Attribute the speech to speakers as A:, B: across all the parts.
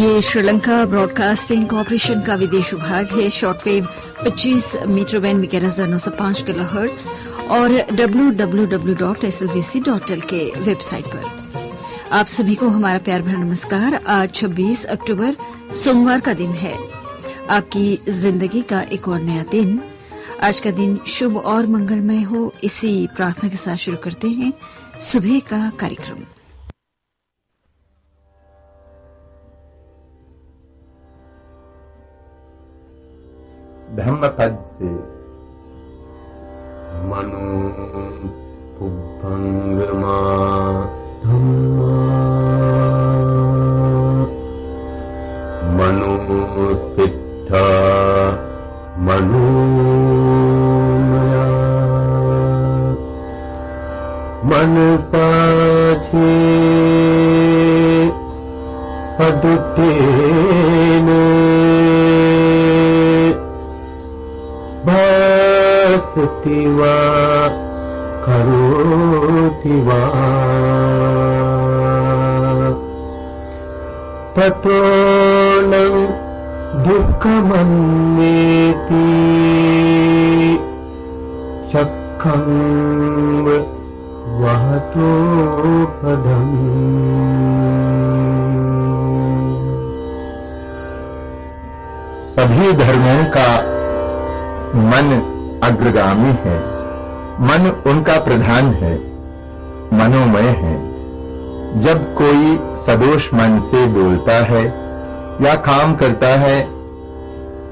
A: ये Sri Lanka broadcasting corporation का विदेश विभाग है। शॉर्टवेव 25 मीटर बैंड में 11,905 किलोहर्ट्ज और www.slbc.lk के वेबसाइट पर। आप सभी को हमारा प्यार भरा नमस्कार। आज 26 अक्टूबर सोमवार का दिन है। आपकी जिंदगी का एक और नया दिन। आज का दिन शुभ और मंगलमय हो, इसी प्रार्थना के साथ शुरू करते हैं सुबह का कार्यक्रम।
B: धम्मपद से मनो पुभंगमा धम्मा मनो सिद्धा मनोमया मनसाधि पदुतेन भासति वा करोति वा ततो न दुःखमन्येति चक्खं वहतो पदम्।
C: सभी धर्मों का मन अग्रगामी है, मन उनका प्रधान है, मनोमय है। जब कोई सदोष मन से बोलता है या काम करता है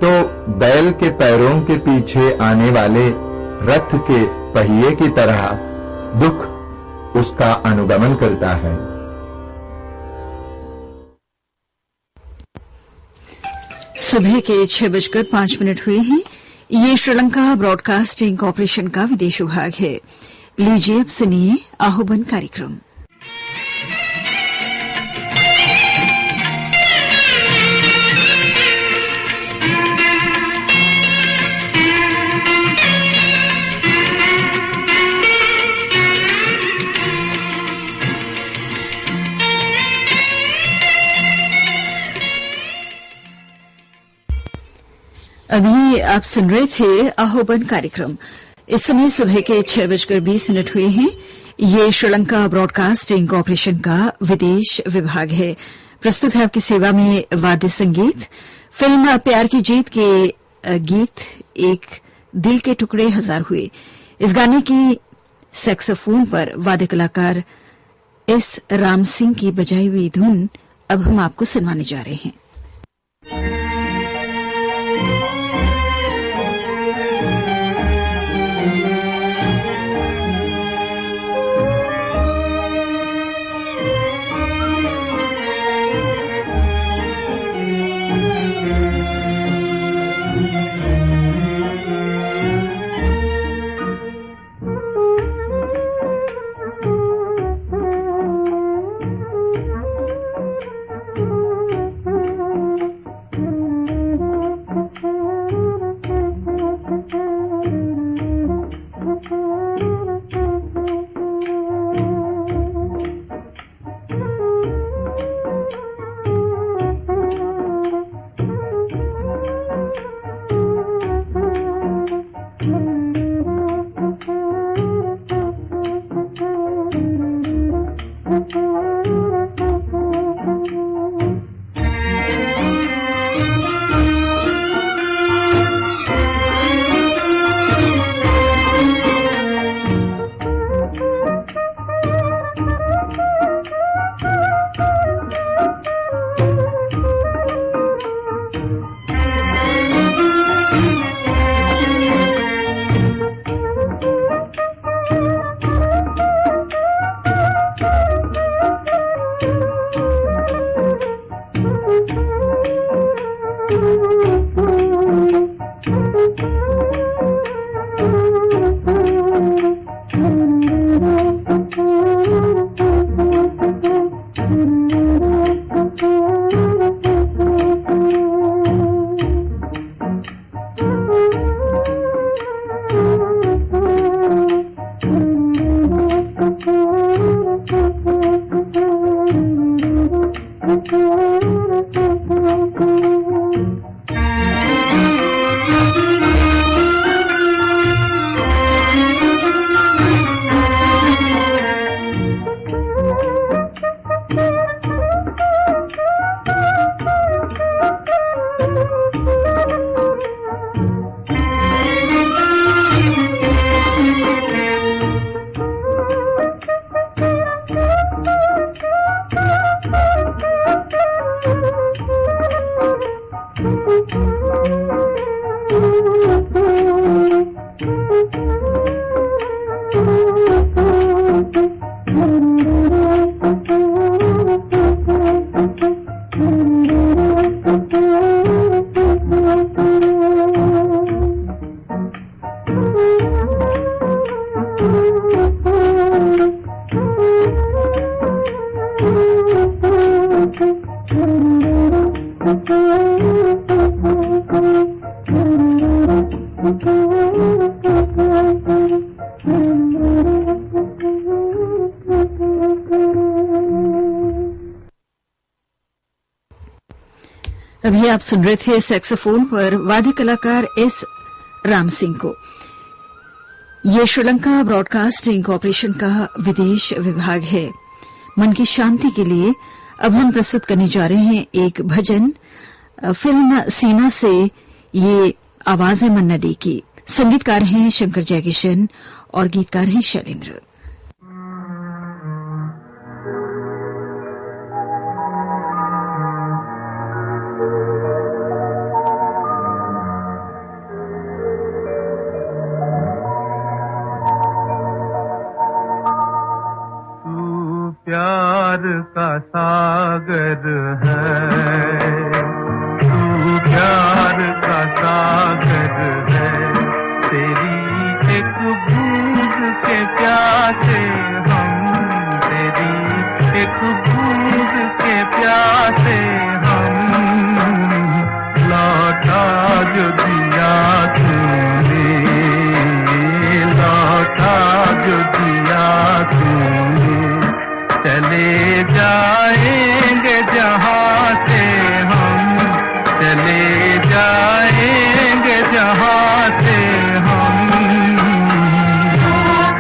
C: तो बैल के पैरों के पीछे आने वाले रथ के पहिए की तरह दुख उसका अनुगमन करता है।
A: सुबह के 6:05 हुए हैं। ये श्रीलंका ब्रॉडकास्टिंग कॉरपोरेशन का विदेश विभाग है। लीजिए अब सुनिए आह्वान कार्यक्रम। अभी आप सुन रहे थे आह्वान कार्यक्रम। इस समय सुबह के 6:20 हुए हैं। ये श्रीलंका ब्रॉडकास्टिंग कॉरपोरेशन का विदेश विभाग है। प्रस्तुत है आपकी सेवा में वाद्य संगीत। फिल्म प्यार की जीत के गीत एक दिल के टुकड़े हजार हुए। इस गाने की सैक्सोफोन पर वाद्य कलाकार एस राम सिंह की बजाई हुई धुन अब हम आपको सुनवाने जा रहे हैं। अभी आप सुन रहे थे सैक्सोफोन पर वाद्य कलाकार एस राम सिंह को। ये श्रीलंका ब्रॉडकास्टिंग कॉरपोरेशन का विदेश विभाग है। मन की शांति के लिए अब हम प्रस्तुत करने जा रहे हैं एक भजन फिल्म सीमा से। ये आवाज है मन्ना डे की। संगीतकार हैं शंकर जयकिशन और गीतकार हैं शैलेंद्र।
D: प्यार का सागर है, तू प्यार का सागर है, तेरी एक बूंद के प्यासे हम, तेरी एक बूंद के प्यासे हम, लौटा जो दिया तूने, लौटा जो दिया तूने, चले जाएंगे जहाँ से हम, चले जाएंगे जहाँ से हम।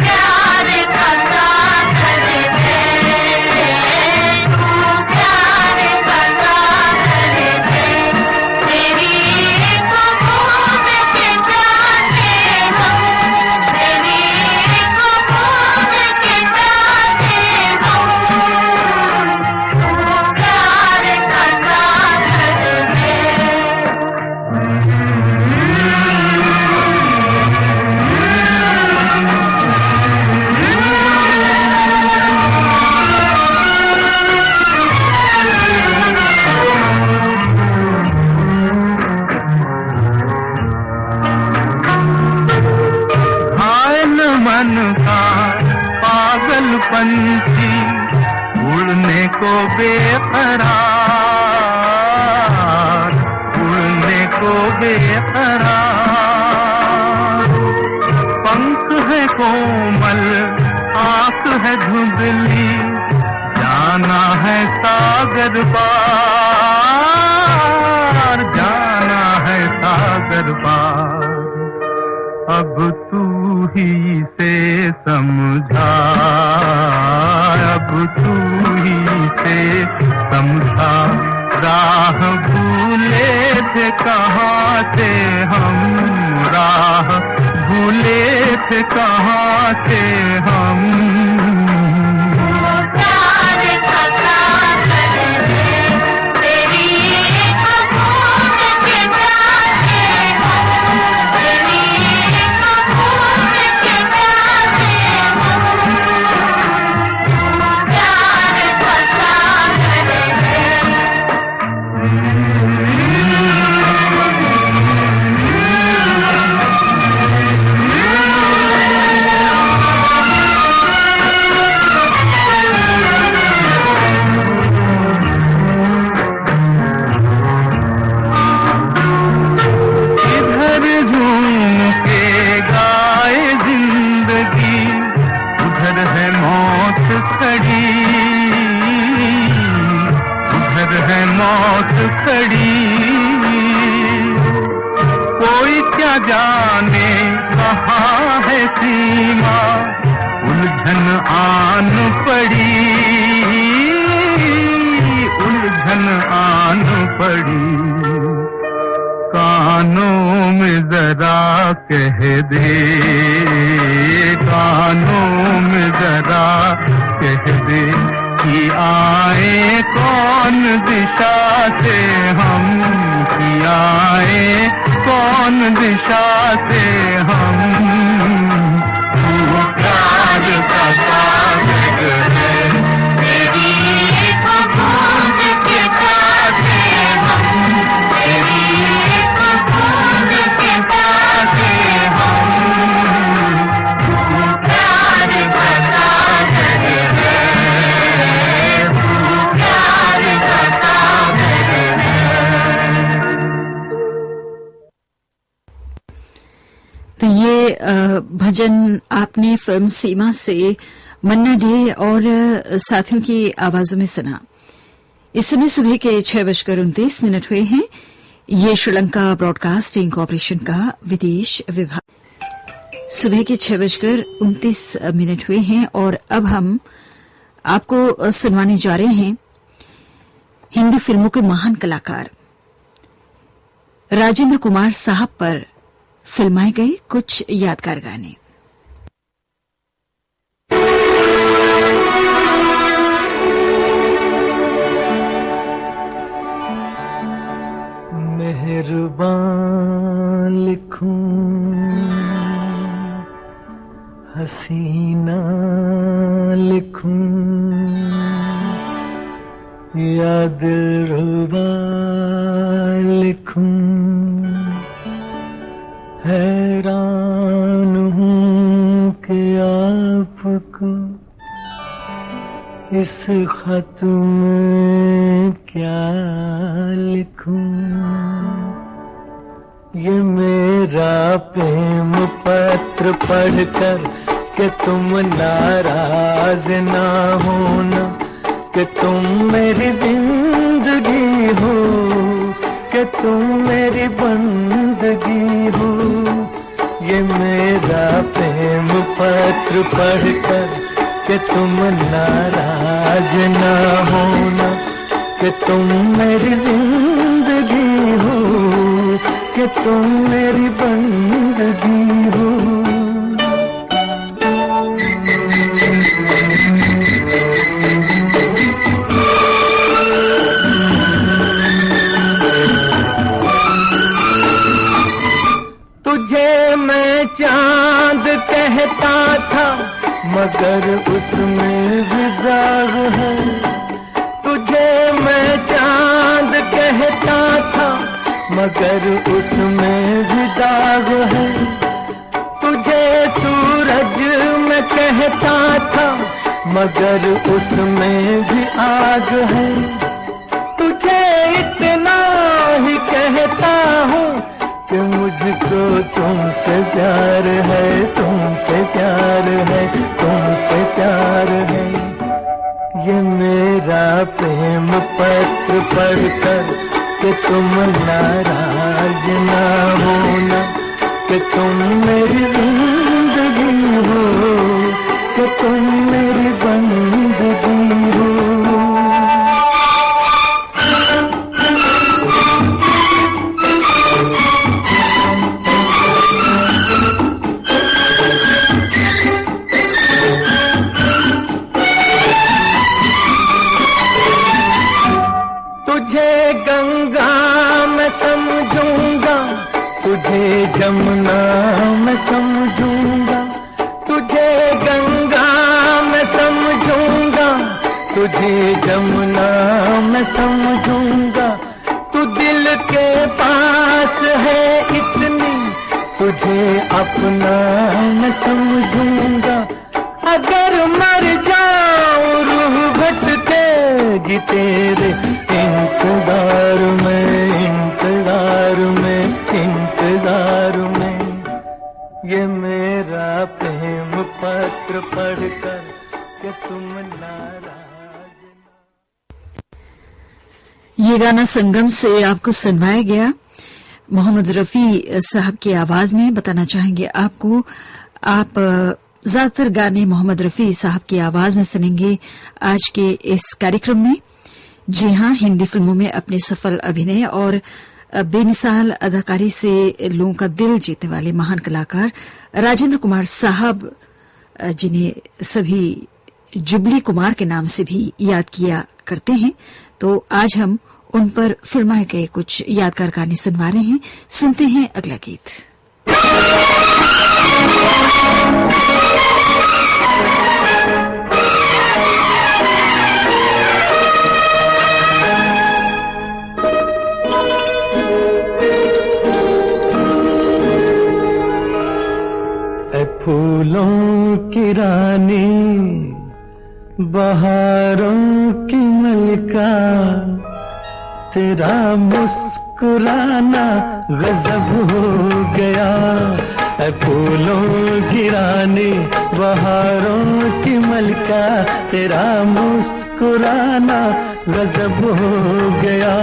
E: प्यार का सागर है, तू प्यार का सागर है, तेरी एक बूंद के प्यासे हम, तेरी एक बूंद के प्यासे हम, तू प्यार का सागर है।
D: घायल मन का पागल पंछी उड़ने को बेकरार, उड़ने को बेकरार, पंख है कोमल, आंख है धुंधली, जाना है सागर पार, जाना है सागर पार। अब तू ही से समझा, अब तू ही से समझा, राह भूले थे कहाँ से हम, राह भूले थे कहाँ से हम।
E: प्यार का सागर है, तेरी एक बूंद के प्यासे हम, तेरी एक बूंद के प्यासे हम, प्यार का सागर है।
D: इधर झूम के गाए जिंदगी, उधर है मौत खड़ी, उधर है मौत खड़ी, कोई क्या जाने कहाँ है सीमा, उलझन आन पड़ी, उलझन आन पड़ी। कानों में जरा कह दे, कानों में जरा कह दे कि आए कौन दिशा से हम, कि आए कौन दिशा से हम। तू प्यार का सागर है, तेरी एक बूंद के प्यासे हम, तेरी एक बूंद के प्यासे हम, तू प्यार
A: महाजन, आपने फिल्म सीमा से मन्ना डे और साथियों की आवाजों में सुना। इस समय सुबह के 6:29 हुए हैं। ये श्रीलंका ब्रॉडकास्टिंग कॉरपोरेशन का विदेश विभाग। सुबह के 6:29 हुए हैं और अब हम आपको सुनवाने जा रहे हैं हिंदी फिल्मों के महान कलाकार राजेंद्र कुमार साहब पर फिल्माए गए कुछ यादगार गाने।
B: मेहरबान लिखूं हसीना लिखूं या दिलरुबा लिखूं, हैरान हूँ कि आपको इस खत में क्या लिखूं। ये मेरा प्रेम पत्र पढ़कर कि तुम नाराज ना होना, कि तुम मेरी जिंदगी हो, कि तुम मेरी बंदगी हो। ये मेरा प्रेम पत्र पढ़कर कि तुम नाराज ना होना, कि तुम मेरी जिंदगी हो, कि तुम मेरी बंदगी हो। तुझे मैं चांद कहता था मगर उसमें भी दाग है। तुझे मैं चांद कहता था मगर उसमें भी दाग है। तुझे सूरज मैं कहता था मगर उसमें भी आग है। तुझे इतना ही कहता हूँ कि मुझको तुमसे प्यार है, तुमसे प्यार है, तुमसे प्यार है। ये मेरा प्रेम पत्र पढ़कर कि तुम नाराज ना होना, कि तुम मेरी जिंदगी हो, कि तुम मेरी बंदगी हो। तुझे गंगा मैं समझूंगा, तुझे जमुना मैं समझूंगा। तुझे गंगा मैं समझूंगा, तुझे जमुना मैं समझूंगा। तू दिल के पास है इतनी, तुझे अपना मैं समझूंगा। अगर मर जाऊं रूह भटकेगी तेरे इंतजार में, इंतजार में, इंतजार में। ये मेरा प्रेम पत्र पढ़कर कि तुम नाराज।
A: ये गाना संगम से आपको सुनवाया गया मोहम्मद रफी साहब की आवाज में। बताना चाहेंगे आपको, आप ज्यादातर गाने मोहम्मद रफी साहब की आवाज में सुनेंगे आज के इस कार्यक्रम में। जी हां, हिंदी फिल्मों में अपने सफल अभिनय और बेमिसाल अदाकारी से लोगों का दिल जीतने वाले महान कलाकार राजेंद्र कुमार साहब, जिन्हें सभी जुबली कुमार के नाम से भी याद किया करते हैं, तो आज हम उन पर फिल्माए गए कुछ यादगार गाने सुनवा रहे हैं। सुनते हैं अगला गीत।
B: फूलों की रानी, बहारों की मलिका, तेरा मुस्कुराना गजब हो गया। ऐ फूलों की रानी बहारों की मलका, तेरा मुस्कुराना गजब हो गया।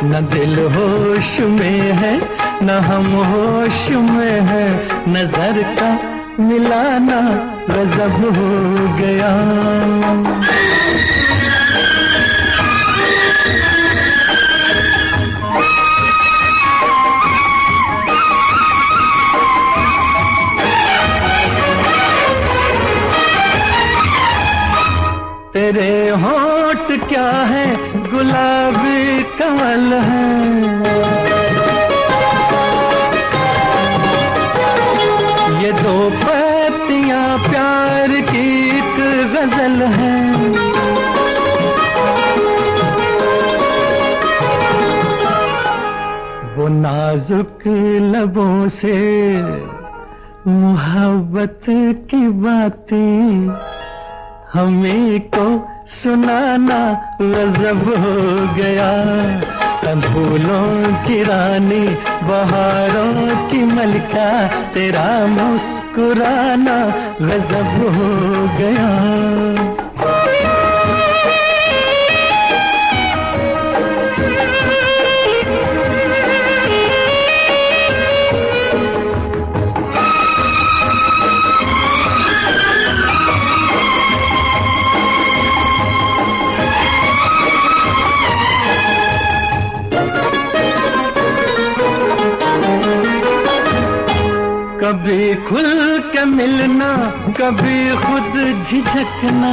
B: न दिल होश में है न हम होश में है, नजर का मिलाना गजब हो गया। तेरे होंठ क्या है गुलाबी कमल है, ये दो पत्तियां प्यार की एक गजल है। वो नाजुक लबों से मोहब्बत की बातें हमें को सुनाना गजब हो गया। फूलों की रानी बहारों की मलका, तेरा मुस्कुराना गजब हो गया। कभी खुल के मिलना कभी खुद झिझकना,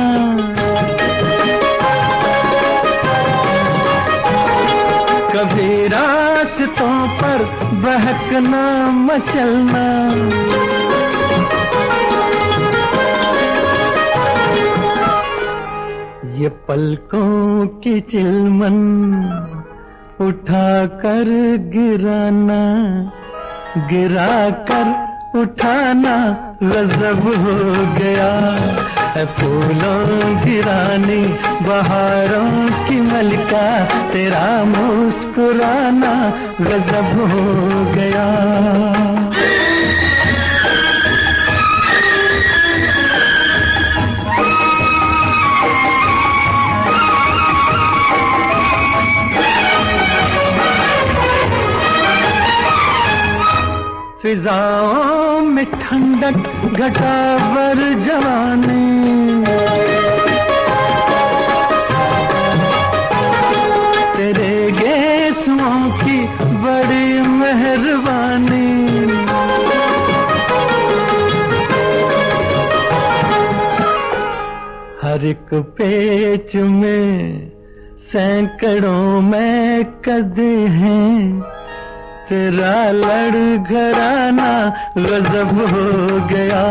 B: कभी रास्तों पर बहकना मचलना। ये पलकों की चिलमन उठा कर गिराना, गिरा कर उठाना गजब हो गया। फूलों की रानी बहारों की मलका, तेरा मुस्कुराना गजब हो गया। फिजाओं में ठंडक घटा बर जवानी, तेरे गेसुओं की बड़ी मेहरबानी। हर एक पेच में सैकड़ों में कदे हैं, तेरा लड़घराना गजब हो गया।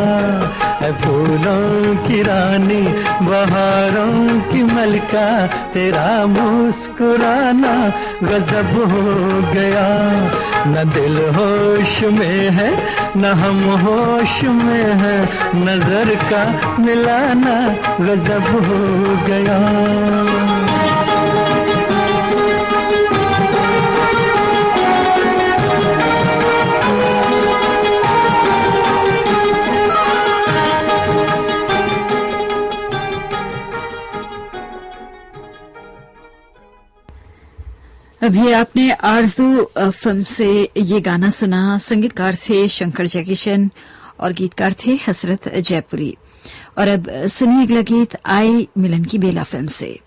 B: फूलों की रानी बहारों की मलका, तेरा मुस्कुराना गजब हो गया। न दिल होश में है न हम होश में है, नजर का मिलाना गजब हो गया।
A: अभी आपने आरज़ू फिल्म से ये गाना सुना। संगीतकार थे शंकर जयकिशन और गीतकार थे हसरत जयपुरी। और अब सुनिए अगला गीत आई मिलन की बेला फिल्म से।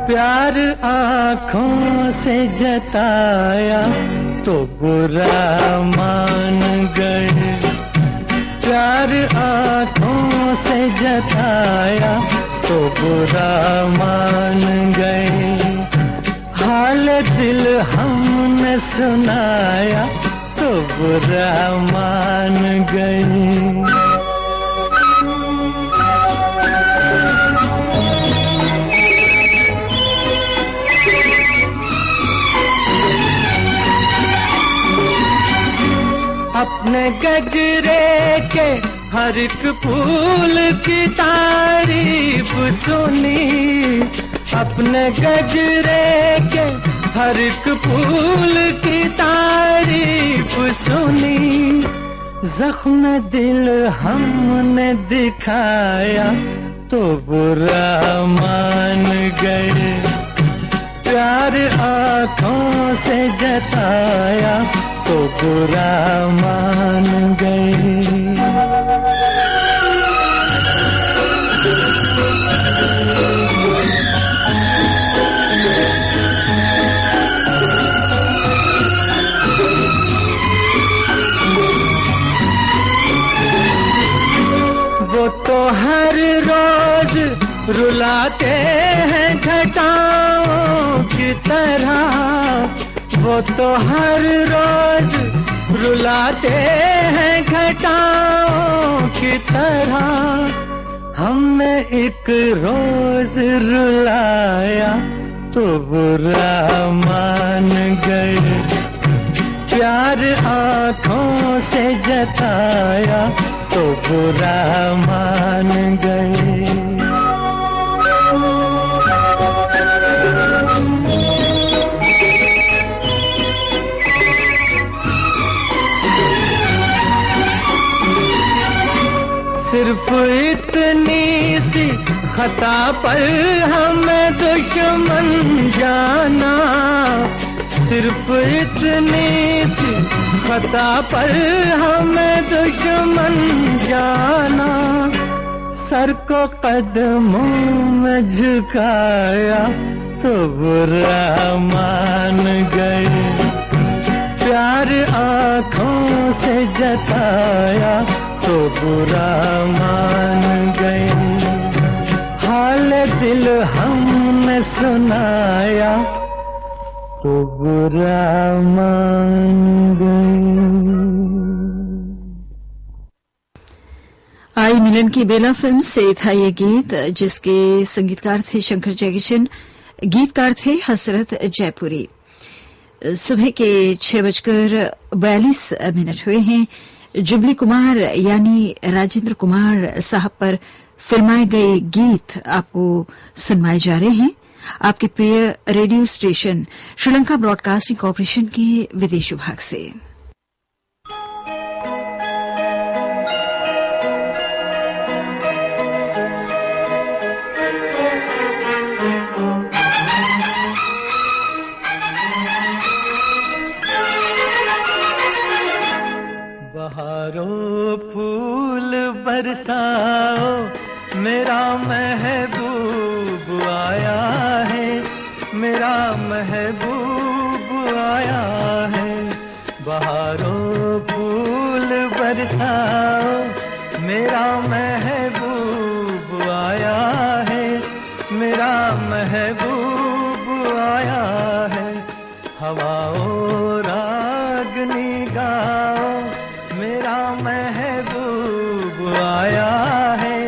B: प्यार आँखों से जताया तो बुरा मान गए, प्यार आँखों से जताया तो बुरा मान गए। हाल दिल हमने सुनाया तो बुरा मान गए। अपने गजरे के हर एक फूल की तारीफ सुनी, अपने गजरे के हर एक फूल की तारीफ सुनी। जख्म दिल हमने दिखाया तो बुरा मान गए, प्यार आँखों से जताया तो बुरा मान गए। वो तो हर रोज रुलाते हैं घटाओं की तरह, वो तो हर रोज रुलाते हैं घटाओं की तरह। हमने एक रोज रुलाया तो बुरा मान गए, प्यार आँखों से जताया तो बुरा मान गए। सिर्फ इतनी सी खता पर हमें दुश्मन जाना, सिर्फ इतनी सी खता पर हमें दुश्मन जाना। सर को कदमों में झुकाया तो बुरा मान गए, प्यार आँखों से जताया तो बुरा मान गए। हाल दिल हमने सुनाया तो बुरा मान गए।
A: आई मिलन की बेला फिल्म से था ये गीत, जिसके संगीतकार थे शंकर जयकिशन, गीतकार थे हसरत जयपुरी। सुबह के 6:42 हुए हैं। जुबली कुमार यानी राजेंद्र कुमार साहब पर फिल्माए गए गीत आपको सुनवाए जा रहे हैं आपके प्रिय radio station Sri Lanka broadcasting corporation के विदेश विभाग से।
B: बहारों फूल बरसाओ, मेरा महबूब आया है, मेरा महबूब आया है। बहारों फूल बरसाओ, मेरा महबूब आया है, मेरा महबूब आया है। हवाओं रागनी गाओ, मेरा महबूब आया है,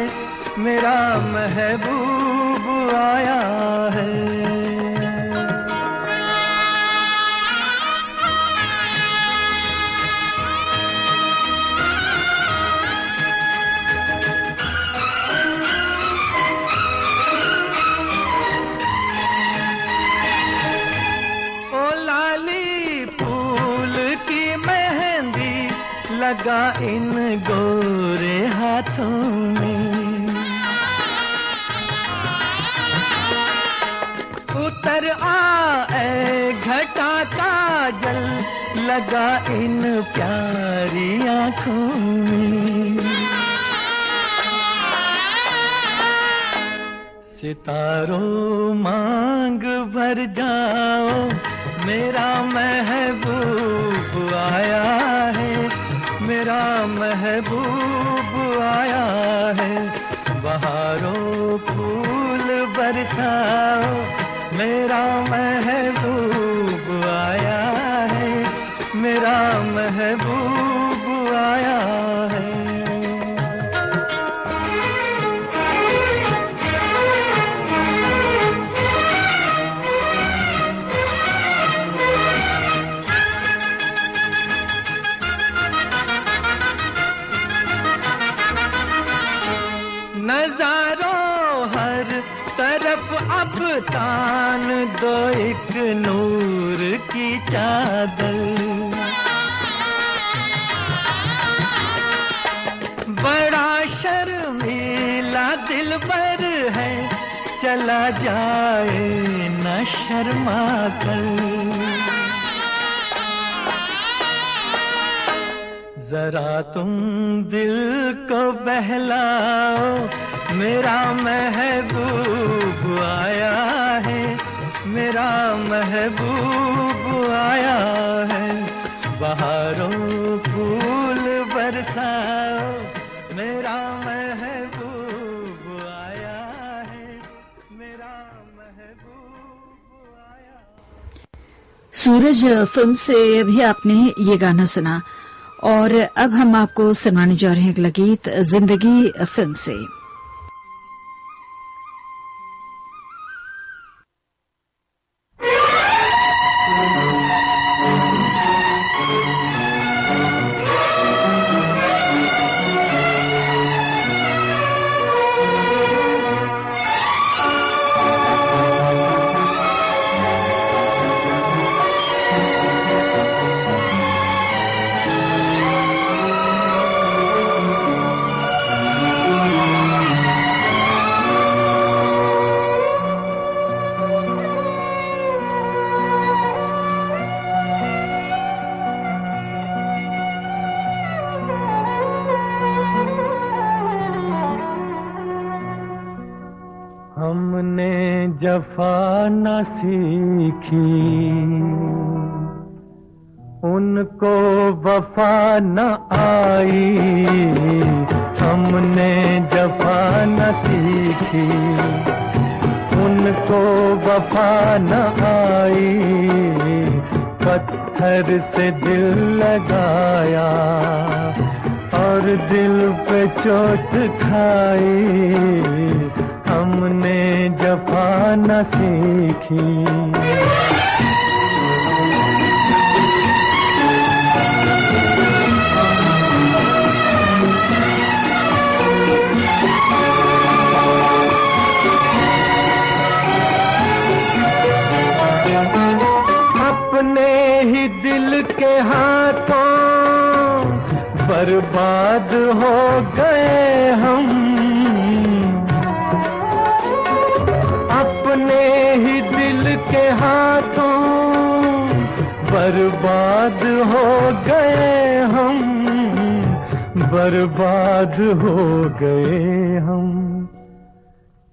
B: मेरा महबूब आया है। ओ लाली फूल की मेहंदी लगा इन गोरे हाथों में, उतर आए घटा का जल लगा इन प्यारी आँखों में। सितारों मांग भर जाओ, मेरा महबूब आया है, मेरा महबूब आया है। बहारों फूल बरसाओ, मेरा महबूब आया है, मेरा महबूब आया है। तरफ अब तान दो एक नूर की चादर। बड़ा शर्मीला दिलबर है, चला जाए न शर्मा कर। जरा तुम दिल को बहलाओ, मेरा महबूब आया है, मेरा महबूब आया है। बहारों फूल बरसाओ, मेरा महबूब आया है, मेरा महबूब आया।
A: सूरज फिल्म से अभी आपने ये गाना सुना और अब हम आपको सुनाने जा रहे हैं अगला गीत जिंदगी फिल्म से।
B: हमने जफा न सीखी, उनको वफा न आई। हमने जफा न सीखी, उनको वफा न आई। पत्थर से दिल लगाया और दिल पे चोट खाई। हमने जफा न सीखी। अपने ही दिल के हाथों बर्बाद हो गए हम। अपने ही दिल के हाथों बर्बाद हो गए हम। बर्बाद हो गए हम।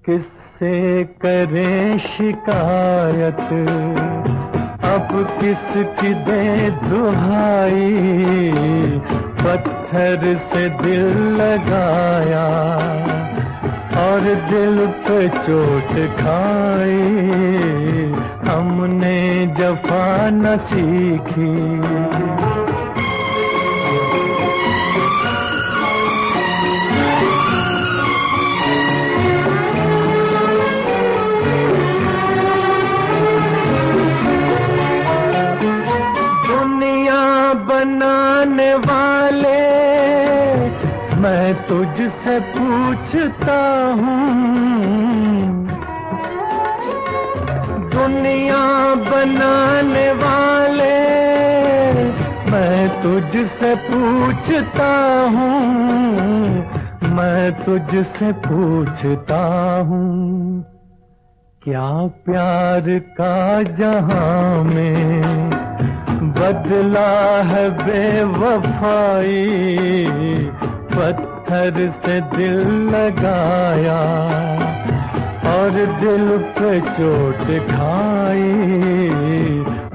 B: किससे करें शिकायत, अब किसकी दे दुहाई। पत्थर से दिल लगाया और दिल पे चोट खाई। हमने जफा न सीखी। बनाने वाले मैं तुझसे पूछता हूँ। दुनिया बनाने वाले मैं तुझसे पूछता हूँ। मैं तुझसे पूछता हूँ, क्या प्यार का जहां में बदला है बेवफाई। पत्थर से दिल लगाया और दिल पे चोट खाई।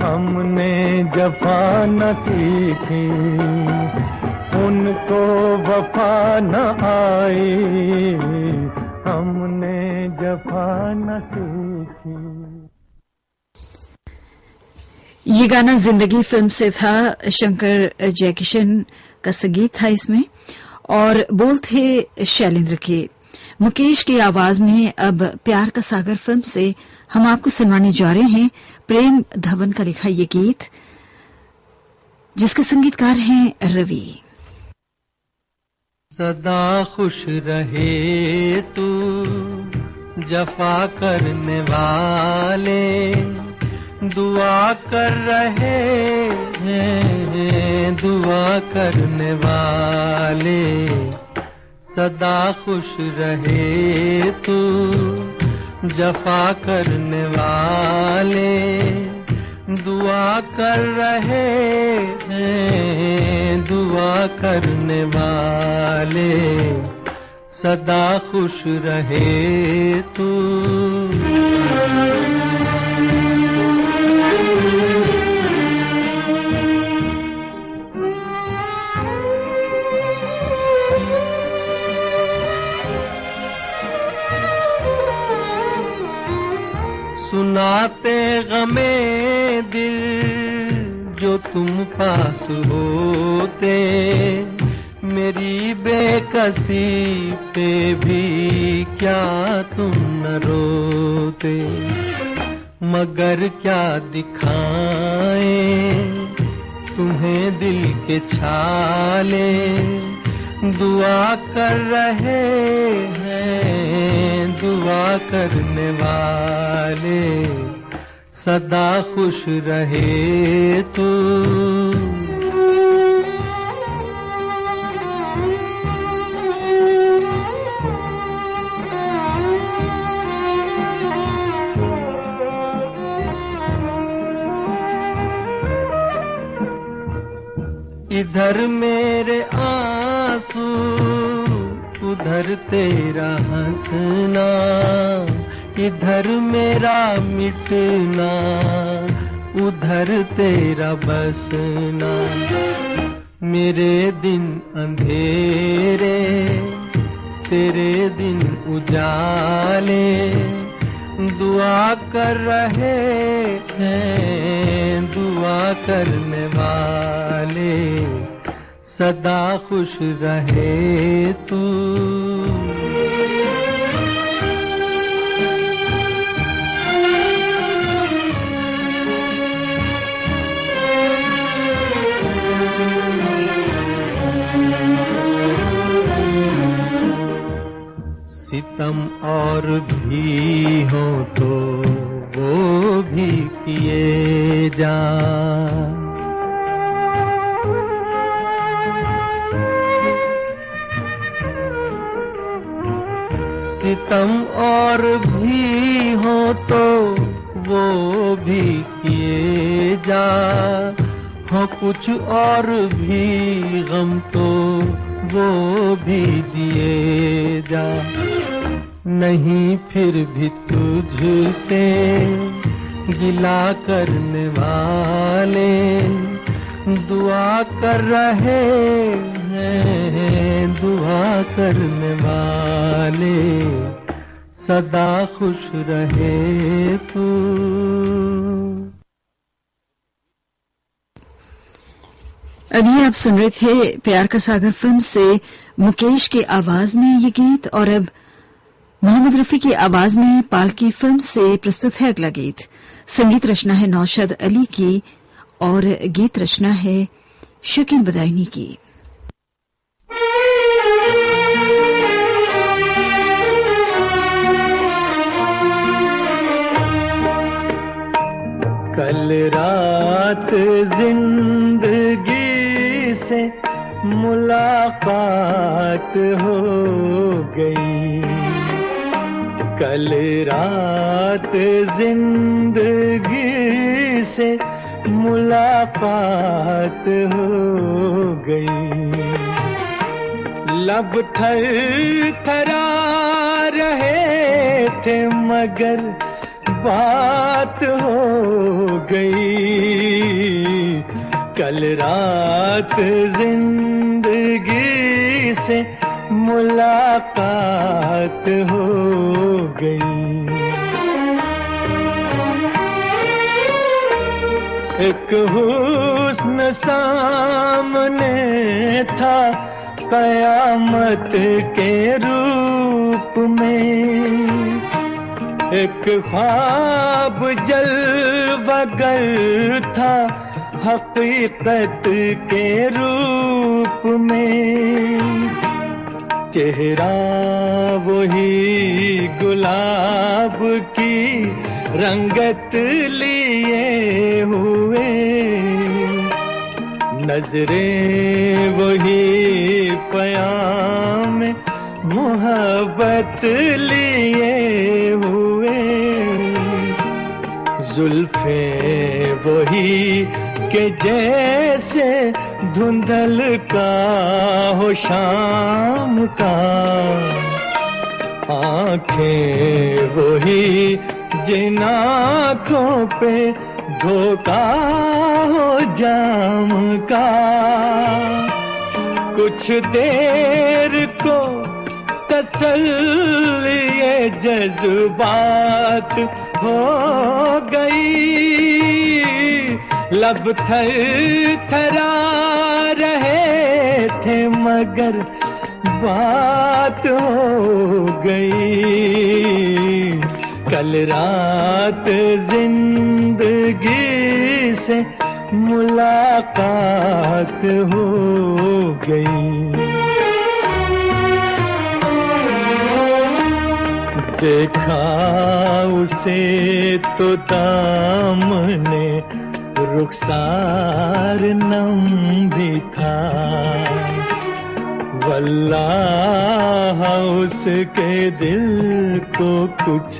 B: हमने जफा न सीखी, उनको वफा न आई। हमने जफा न सीखी।
A: ये गाना जिंदगी फिल्म से था। शंकर जयकिशन का संगीत था इसमें और बोल थे शैलेंद्र के। मुकेश की आवाज में अब प्यार का सागर फिल्म से हम आपको सुनवाने जा रहे हैं प्रेम धवन का लिखा ये गीत, जिसके संगीतकार हैं रवि।
B: सदा खुश रहे तू, जफा करने वाले दुआ कर रहे हैं, दुआ करने वाले सदा खुश रहे तू। जफा करने वाले दुआ कर रहे हैं, दुआ करने वाले सदा खुश रहे तू। सुनाते गमे दिल जो तुम पास होते, मेरी बेकसी पे भी क्या तुम न रोते। मगर क्या दिखाएं तुम्हें दिल के छाले, दुआ कर रहे हैं, दुआ करने वाले सदा खुश रहे तू। इधर मेरे आंसू उधर तेरा हंसना, इधर मेरा मिटना उधर तेरा बसना। मेरे दिन अंधेरे तेरे दिन उजाले, दुआ कर रहे हैं, दुआ करने वाले सदा खुश रहे तू। सितम और भी हो तो वो भी किए जा, सितम और भी हो तो वो भी किए जा, हो कुछ और भी गम तो वो भी दिए जा। नहीं फिर भी तुझसे गिला करने वाले दुआ कर रहे हैं, दुआ करने वाले सदा खुश रहे तू।
A: अभी आप सुन रहे थे प्यार का सागर फिल्म से मुकेश की आवाज में ये गीत, और अब मोहम्मद रफी की आवाज में पालकी फिल्म से प्रस्तुत है अगला गीत। संगीत रचना है नौशाद अली की और गीत रचना है शकील बदायूनी की।
B: कल रात जिंदगी से मुलाकात हो गई, कल रात जिंदगी से मुलाकात हो गई। लब थरथरा रहे थे मगर बात हो गई, कल रात जिंदगी से मुलाकात हो गई। एक हुस्न सामने था कयामत के रूप में, एक ख्वाब जलवगर था हकीकत के रूप में। चेहरा वही गुलाब की रंगत लिए हुए, नजरें वही पयाम मोहब्बत लिए हुए, जुल्फे वही के जैसे धुंधल का हो शाम का, आंखें वही जिन आंखों पे धोखा हो जाम का, कुछ देर को तसल्ली ये जज्बात हो गई, लब थर थरा रहे थे मगर बात हो गई, कल रात जिंदगी से मुलाकात हो गई। देखा उसे तो दामने रुखसार नम भी था, वल्लाह उसके दिल को कुछ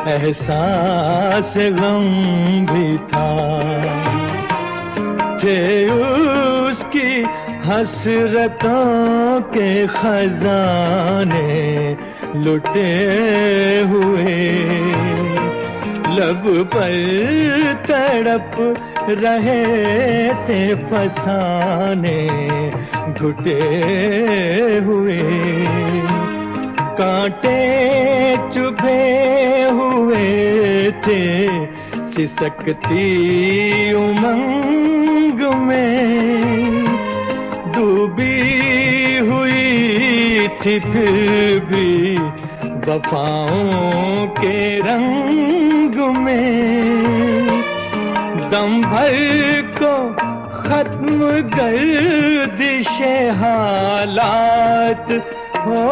B: एहसास गम भी था, थे उसकी हसरतों के खजाने लुटे हुए, लब पर तड़प रहे थे फसाने घुटे हुए, कांटे चुभे हुए थे सिसकती उमंग में, डूबी हुई थी फिर भी वफाओं के रंग में, दम भर को खत्म गर्दिशे हालात हो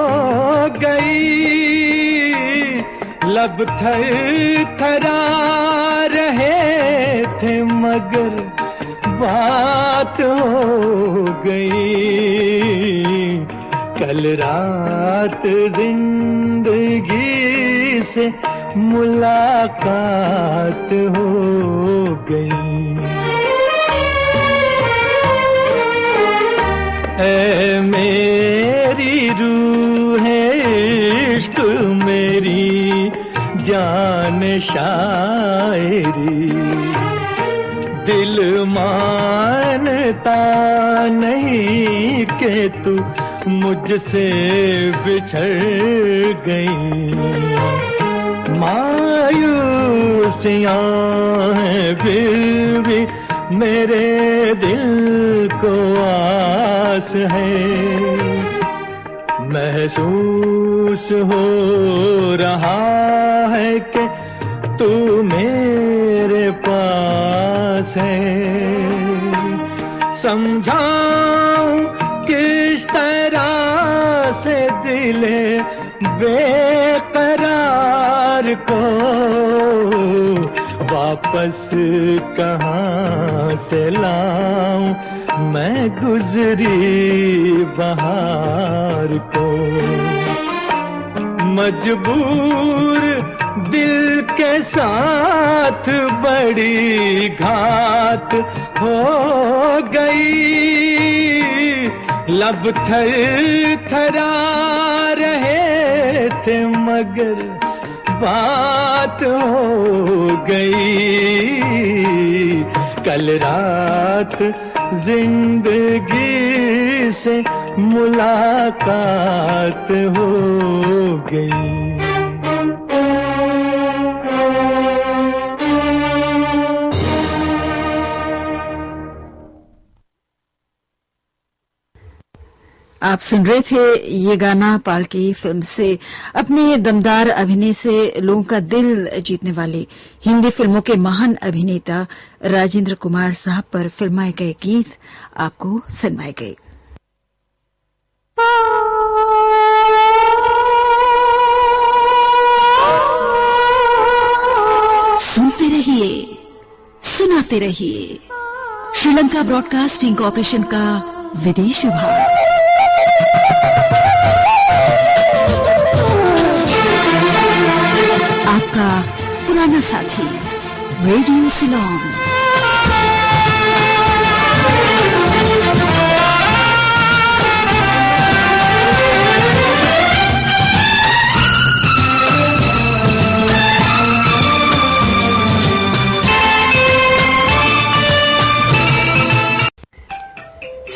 B: गई, लब थर थरा रहे थे मगर बात हो गई, कल रात जिंदगी से मुलाकात हो गई। ऐ मेरी रूह इश्क मेरी जान शायरी, दिल मानता नहीं कि तू मुझसे बिछड़ गई, मायूसियां हैं फिर भी मेरे दिल को आस है, महसूस हो रहा है कि तू मेरे पास है, समझाऊं किस तरह से दिले बेकरार को, वापस कहाँ से लाऊं मैं गुजरी बहार को, मजबूर दिल के साथ बड़ी घात हो गई, लब थर थरा रहे थे मगर बात हो गई, कल रात जिंदगी से मुलाकात हो गई।
A: आप सुन रहे थे ये गाना पालकी फिल्म से। अपने दमदार अभिनय से लोगों का दिल जीतने वाले हिंदी फिल्मों के महान अभिनेता राजेंद्र कुमार साहब पर फिल्माए गए गीत आपको सुनवाए गए। सुनते रहिए। श्रीलंका ब्रॉडकास्टिंग कॉर्पोरेशन का विदेश विभाग। आपका पुराना साथी रेडियो सिलोन।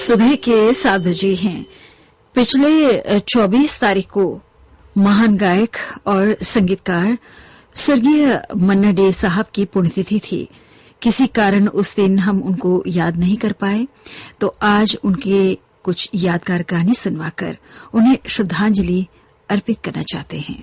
A: सुबह के 7 बजे हैं। पिछले 24 तारीख को महान गायक और संगीतकार स्वर्गीय मन्ना डे साहब की पुण्यतिथि थी। किसी कारण उस दिन हम उनको याद नहीं कर पाए, तो आज उनके कुछ यादगार गाने सुनवाकर उन्हें श्रद्धांजलि अर्पित करना चाहते हैं।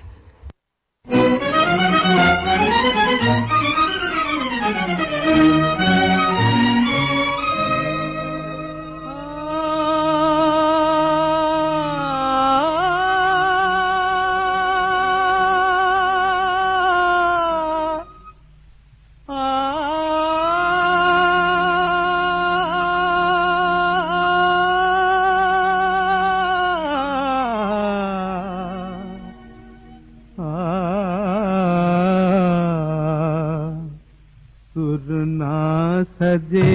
B: सजे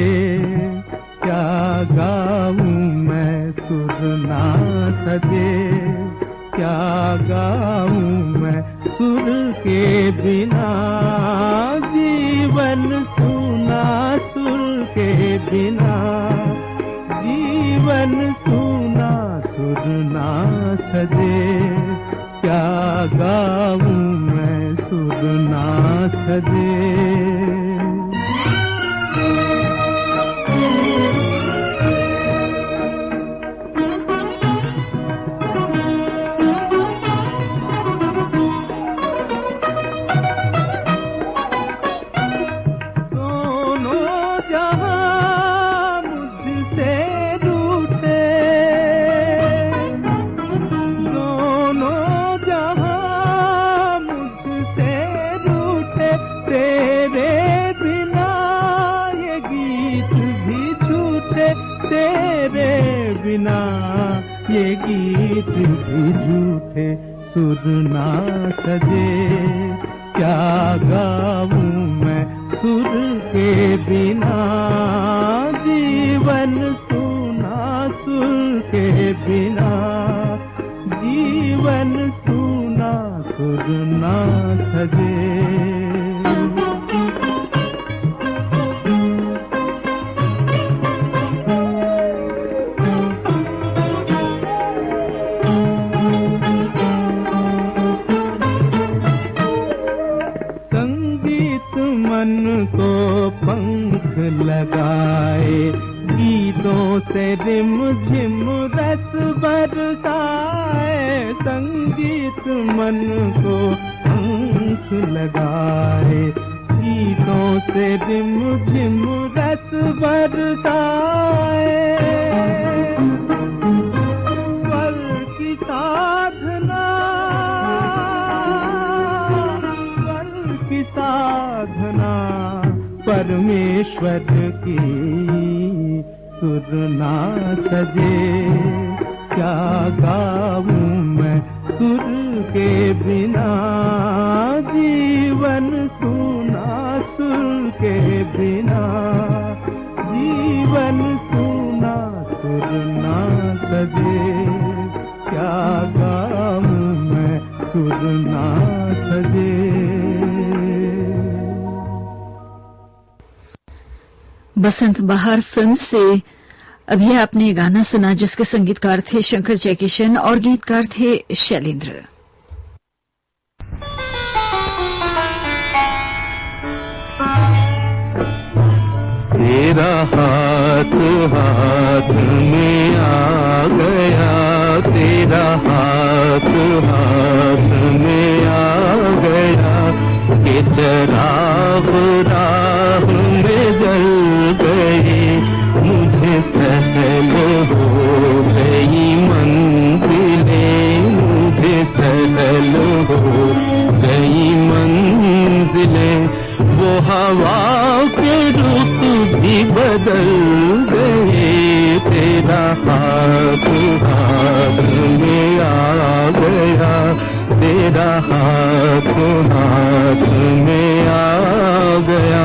B: क्या गाऊं मैं, सुर ना सजे क्या गाऊं मैं, सुर के बिना जीवन सूना, सुर के बिना जीवन सूना, सुर ना सजे क्या गाऊं मैं, सुर ना सजे। ये गीत भी झूठे, सुर ना सजे क्या गाऊं मैं, सुर के बिना जीवन सूना, सुर के बिना जीवन सूना, सुर ना सजे। लगाए गीतों से रिम झिम रस बरसाए, संगीत मन को पंख लगाए गीतों से रिम झिम रस बरसाए। स्वर की साधना, स्वर की साधना परमेश्वर की, सुर ना सजे क्या गाऊं मैं, सुर के बिना जीवन सूना, सुर के बिना जीवन सूना, सुर ना सजे क्या गाऊं मैं, सुर ना सजे।
A: बसंत बहार फिल्म से अभी आपने गाना सुना, जिसके संगीतकार थे शंकर जयकिशन और गीतकार थे शैलेंद्र।
B: तेरा हाथ हाथ में आ गया, तेरा हाथ हाथ में आ गया, कि चराग राह में जल गई, मुझे सहल हो गई मंजिलें, मुझे सहल हो गई मंजिलें, वो हवा के रुत बदल गए, तेरा हाथ हाथ में आ गया, तेरा हाथ हाथ में आ गया।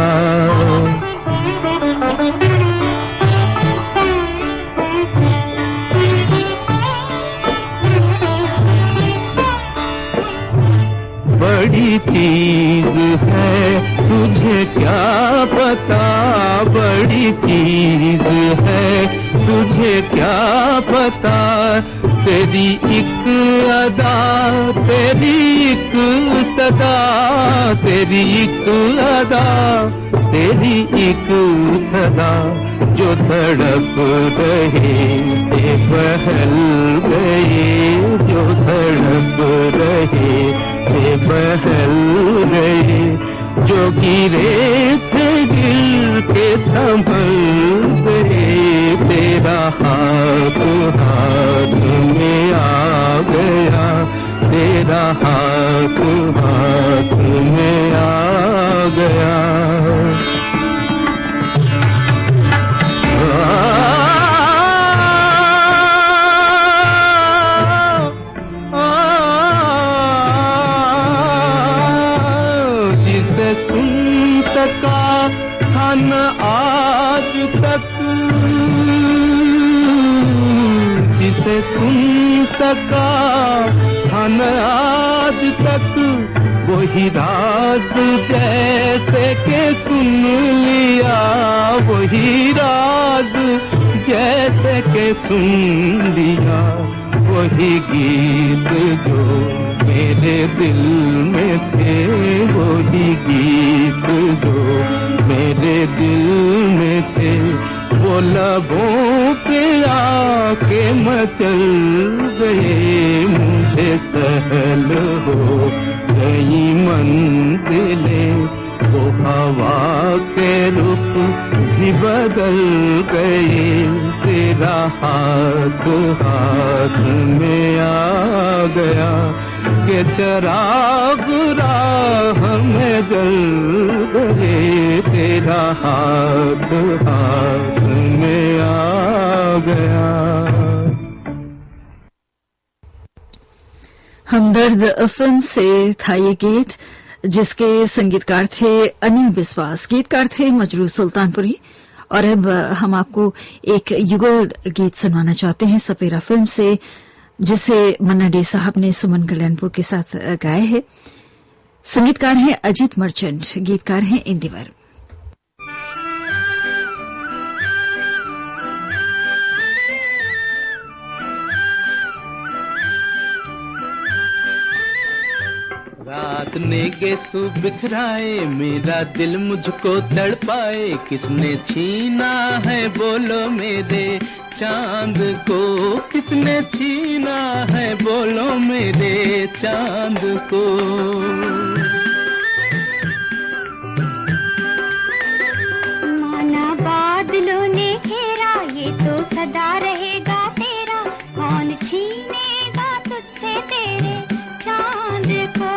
B: बड़ी चीज है तुझे क्या पता, बड़ी चीज है तुझे क्या पता, तेरी एक अदा, तेरी एक सदा, तेरी एक अदा, तेरी एक सदा, जो तड़प रहे थे बहल गए, जो तड़प रहे थे बहल गए, जो गिरे थे गिर के संभल गए, तेरा हाथ हाथ में आ गया, तेरा हाथ हाथ में आ गया। जिसे सुन सका था न आज तक, जिसे सुन सका था न आज तक, वही राज जैसे के सुन लिया, वही राज जैसे के सुन लिया, वही गीत जो मेरे दिल में थे, वही गीत जो मेरे दिल में थे, वो लबों पे आके मचल गए, मुझे सहल हो गई मंजिलें, वो हवा के रुख भी बदल गए, तेरा हाथ हाथ में आ गया, के चराग राह में जल गए, तेरा हाथ हाथ में आ गया।
A: हमदर्द फिल्म से था ये गीत, जिसके संगीतकार थे अनिल बिस्वास, गीतकार थे मजरू सुल्तानपुरी। और अब हम आपको एक युगल गीत सुनाना चाहते हैं सपेरा फिल्म से, जिसे मन्ना डे साहब ने सुमन कल्याणपुर के साथ गाया है। संगीतकार हैं अजीत मर्चेंट, गीतकार हैं इंदिवर।
B: रात ने गेसु बिखराए, मेरा दिल मुझको तड़पाए, किसने छीना है बोलो मेरे चांद को, किसने छीना है बोलो मेरे चांद को।
E: माना बादलों ने घेरा, ये तो सदा रहेगा तेरा, कौन छीनेगा तुझसे तेरे चांद को,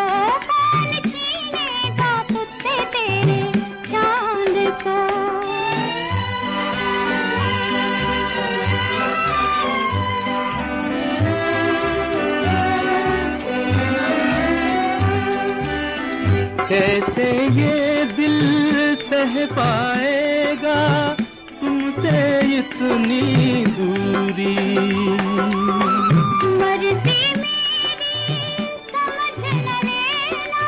E: कौन छीनेगा तुझसे तेरे चांद को।
B: कैसे ये दिल सह पाएगा तुमसे इतनी दूरी,
E: मर्जी मेरी समझ न लेना,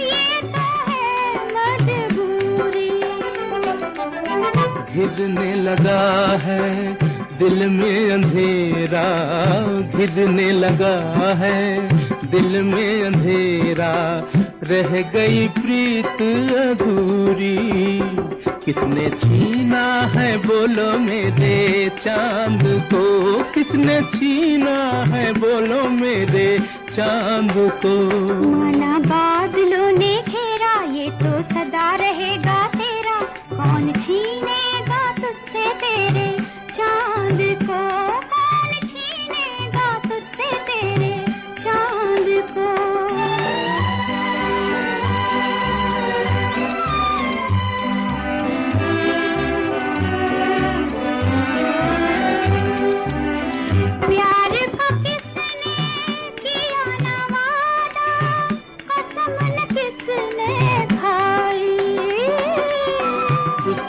E: ये तो है मजबूरी।
B: घिरने लगा है दिल में अंधेरा, घिरने लगा है दिल में अंधेरा, रह गई प्रीत अधूरी, किसने छीना है बोलो मेरे चांद को, किसने छीना है बोलो मेरे चांद को।
E: माना बादलों ने घेरा, ये तो सदा रहेगा तेरा, कौन छीनेगा तुझसे तेरे चांद को, कौन छीनेगा तुझसे तेरे चांद को।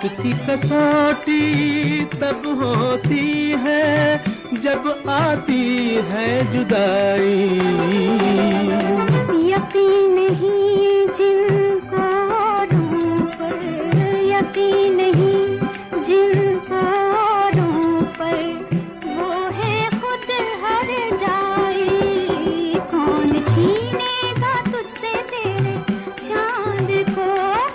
B: इश्क की कसौटी तब होती है जब आती है जुदाई।
E: यकीन नहीं जिनको रूह पर, यकीन नहीं जिनको रूह पर, वो है खुद हर जाई। कौन छीनेगा तुझसे तेरे चांद को,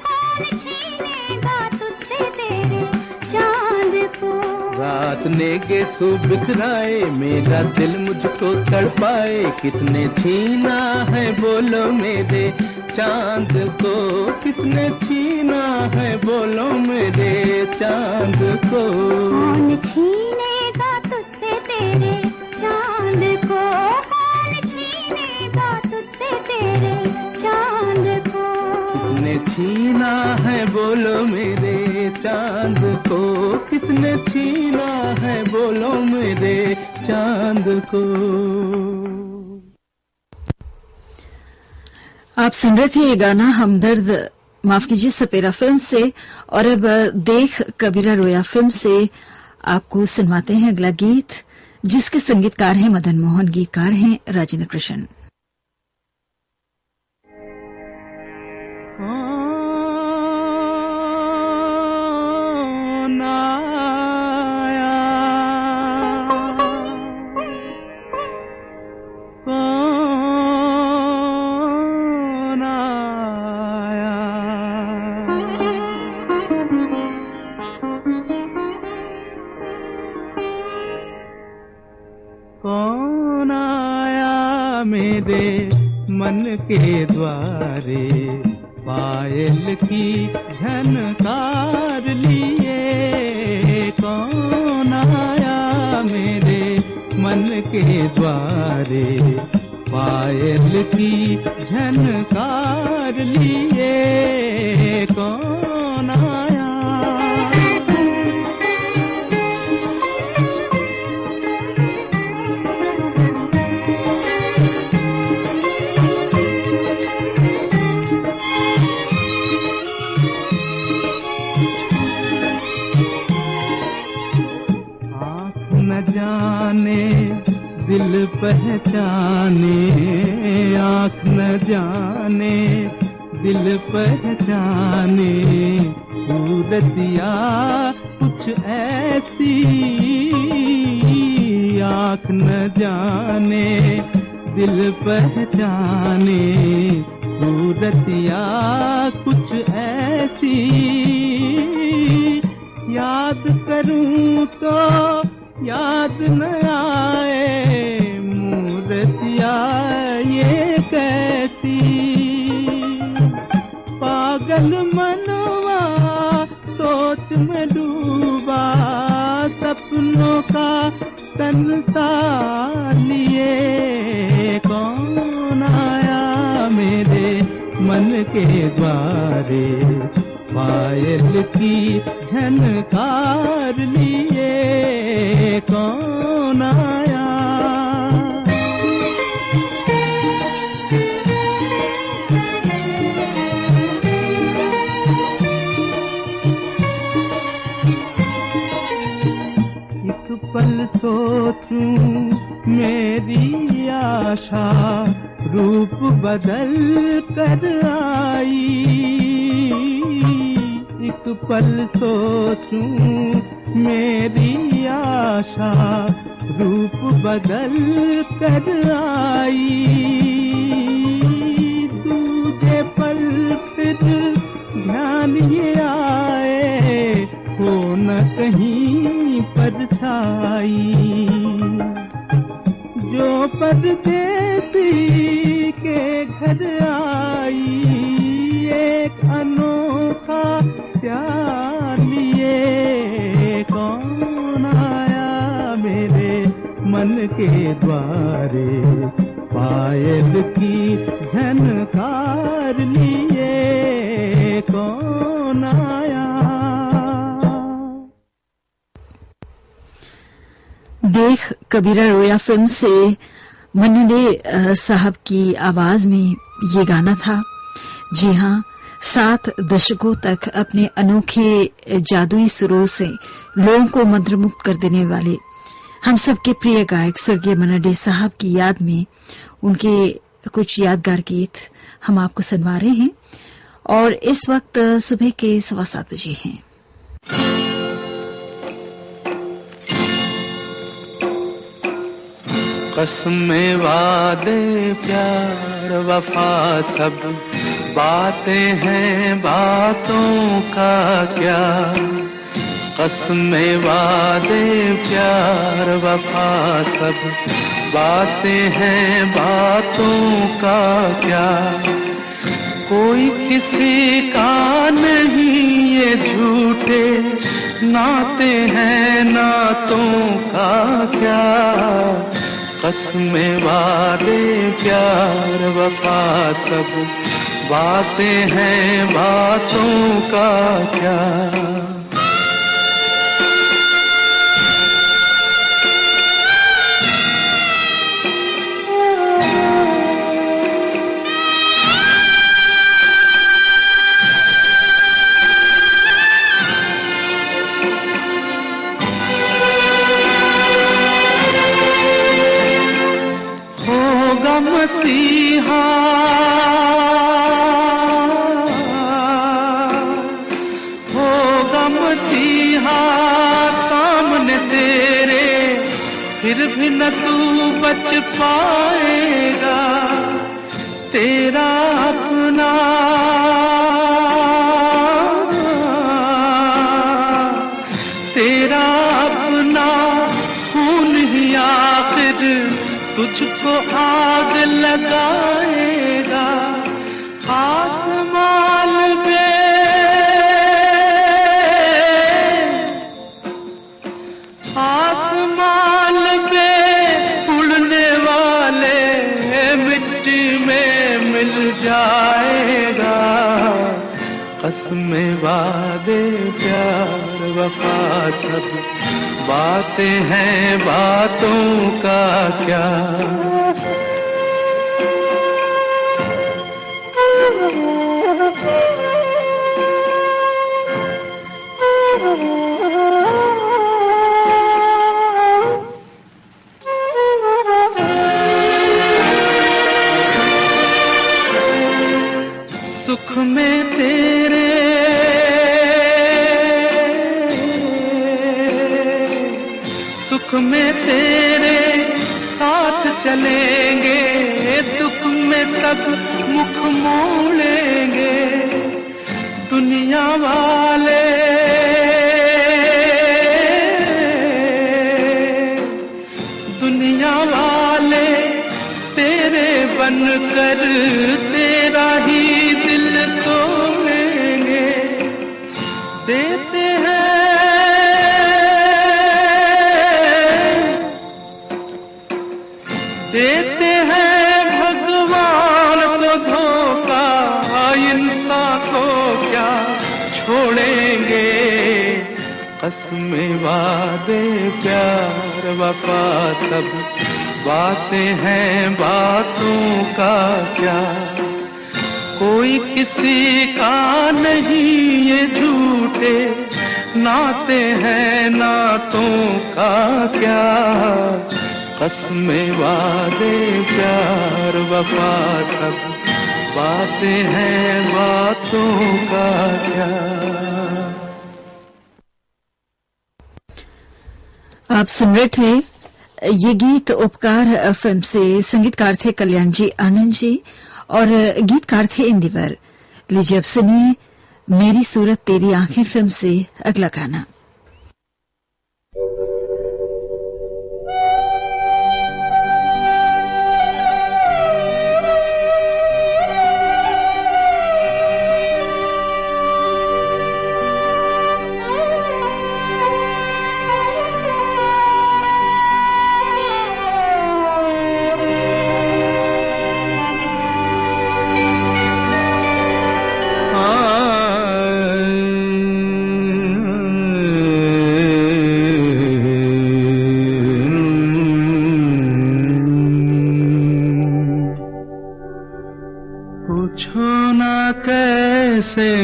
E: कौन छीनेगा तुझसे तेरे चांद को।
B: रात नेगे सुबह बिखराए, मेरा दिल मुझको तड़पाए, किसने छीना है बोलो मेरे चांद को, किसने छीना है बोलो मेरे चांद को।
E: कौन छीनेगा तुझसे तेरे चांद को, कौन छीनेगा तुझसे तेरे चांद को।
B: किसने छीना है बोलो मेरे चांद को, किसने छीना है बोलो मेरे चांद को।
A: आप सुन रहे थे ये गाना हमदर्द, माफ कीजिए, सपेरा फिल्म से। और अब देख कबीरा रोया फिल्म से आपको सुनवाते हैं अगला गीत, जिसके संगीतकार हैं मदन मोहन, गीतकार हैं राजेंद्र कृष्ण।
B: कौन आया मेरे मन के द्वारे, पायल की झनकार लिए। कौन आया मेरे मन के द्वारे, पायल की झनकार लिए। कौन आया जाने दिल पहचाने, आँख न जाने दिल पहचाने, सूरतिया कुछ ऐसी। आँख न जाने दिल पहचाने, सूरतिया कुछ ऐसी। याद करूं तो याद न आए, मूर्तिया ये कैसी। पागल मनवा सोच में डूबा, सपनों का संसार लिए। कौन आया मेरे मन के द्वारे, पायल की झनकार लिए। कौन आया एक पल सोचूं मेरी आशा, रूप बदल कर आई। एक पल सोचूं मेरी आशा, रूप बदल कर आई। दूजे पल फिर ध्यान ये आए, हो न कहीं परछाई। जो परदेसी के घर आई, एक अनोखा प्यार लिए। कौन आया मेरे मन के द्वारे, पायल की झनकार लिए। कौन आया
A: देख कबीरा रोया फिल्म से मन्ना डे साहब की आवाज में ये गाना था। जी हाँ, 7 दशकों तक अपने अनोखे जादुई सुरों से लोगों को मंत्रमुग्ध कर देने वाले हम सबके प्रिय गायक स्वर्गीय मन्ना डे साहब की याद में उनके कुछ यादगार गीत हम आपको सुनवा रहे हैं और इस वक्त सुबह के 7:15 बजे हैं।
B: कसमें वादे प्यार वफा सब बातें हैं, बातों का क्या। कसमें वादे प्यार वफा सब बातें हैं, बातों का क्या। कोई किसी का नहीं ये झूठे नाते हैं, नातों का क्या। कसमें वादे प्यार वफा सब बातें हैं, बातों का क्या। मसीहा होगा मसीहा सामने तेरे, फिर भी न तू बच पाएगा। तेरा अपना तेरा अपना खून ही आखिर तुझको आग लगाएगा। आसमान पे उड़ने वाले मिट्टी में मिल जाएगा। कसमें वादे प्यार वफा सब बातें हैं, बातों का क्या। सुख में तेरे सुख में तेरे साथ चलेंगे, दुख में सब मुख मोड़ेंगे। दुनिया वाले तेरे बनकर तेरा ही दिल तोड़ेंगे। देते हैं भगवान को धोखा, इंसान को क्या छोड़ेंगे। कसमें वादे प्यार वफा सब बातें हैं, बातों का क्या। कोई किसी का नहीं ये झूठे नाते हैं, नातों का क्या। कसमें वादे प्यार वफा सब बातें हैं, बातों का क्या।
A: आप सुन रहे थे ये गीत उपकार फिल्म से। संगीतकार थे कल्याण जी आनंद जी और गीतकार थे इंदिवर। लीजिए अब सुनिए मेरी सूरत तेरी आंखें फिल्म से अगला गाना।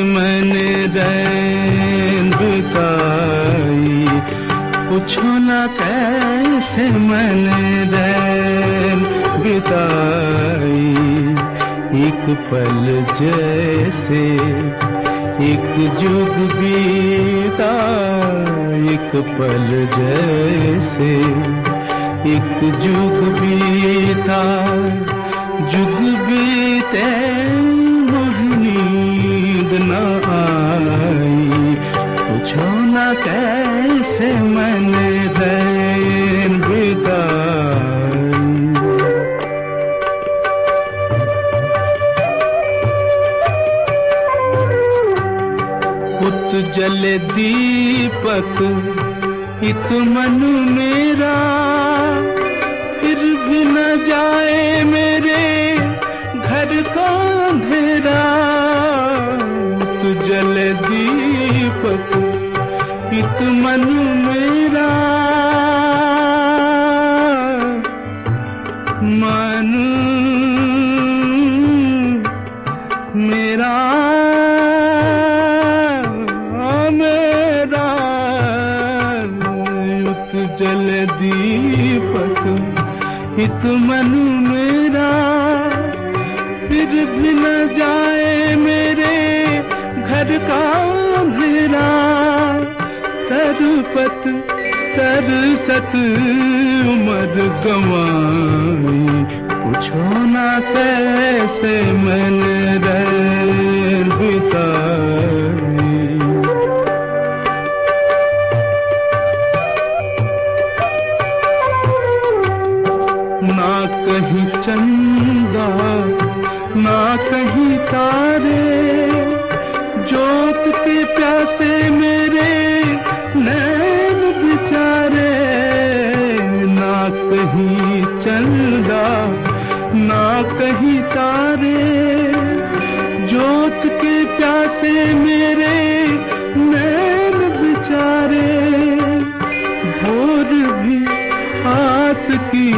B: मैंने रैन बिताई, पूछो ना कैसे मैंने रैन बिताई। एक पल जैसे एक जुग बीता, एक पल जैसे एक जुग बीता। जुग बीते नींद न आई, पूछो ना कैसे मैंने रैन बिताई। उत जले दीपक इत मन मेरा, फिर भी न जाए मेरे घर का अंधेरा। उत जले दीपक इत मन मेरा, मन मेरा मेरा। उत जले दीपक इत मन मेरा, फिर भी न जाए मेरे घर का अंधेरा। तरपत तरसत उम्र गंवाई, पूछो ना कैसे मैंने रैन बिताई। ना कहीं चंदा ना कहीं तारे, जोत के प्यासे मेरे नैन बिचारे। ना कहीं चंदा ना कहीं तारे, जोत के प्यासे मेरे नैन बिचारे। भोर भी आस की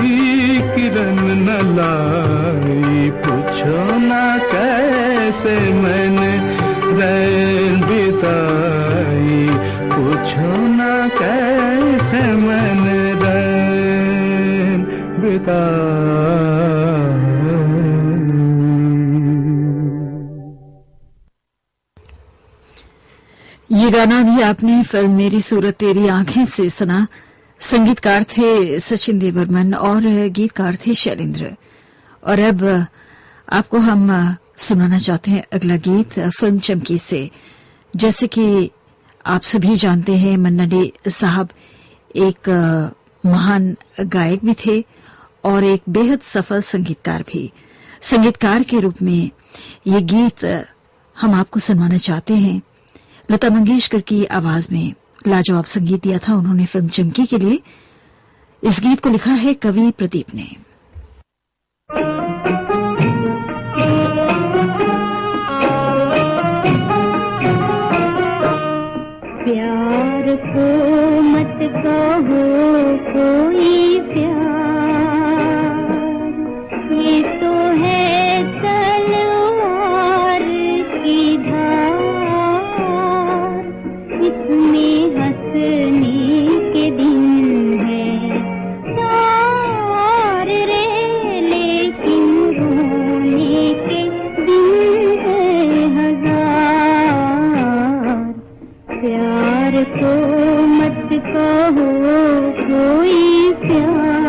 B: किरण न लाई, पूछो ना कैसे मैंने रैन बिताई। पूछो ना कैसे मैंने रैन बिताई।
A: ये गाना भी आपने फिल्म मेरी सूरत तेरी आंखें से सुना। संगीतकार थे सचिन देव बर्मन और गीतकार थे शैलेंद्र। और अब आपको हम सुनाना चाहते हैं अगला गीत फिल्म चमकी से। जैसे कि आप सभी जानते हैं, मन्ना डे साहब एक महान गायक भी थे और एक बेहद सफल संगीतकार भी। संगीतकार के रूप में ये गीत हम आपको सुनवाना चाहते हैं। लता मंगेशकर की आवाज में लाजवाब संगीत दिया था उन्होंने फिल्म चमकी के लिए। इस गीत को लिखा है कवि प्रदीप ने।
E: प्यार को मत कहो कोई प्यार, ये तो है तलवार की धार। इसमें हंसने के दिन है चार रे, लेकिन रोने के दिन है हजार। प्यार को मत कहो कोई प्यार,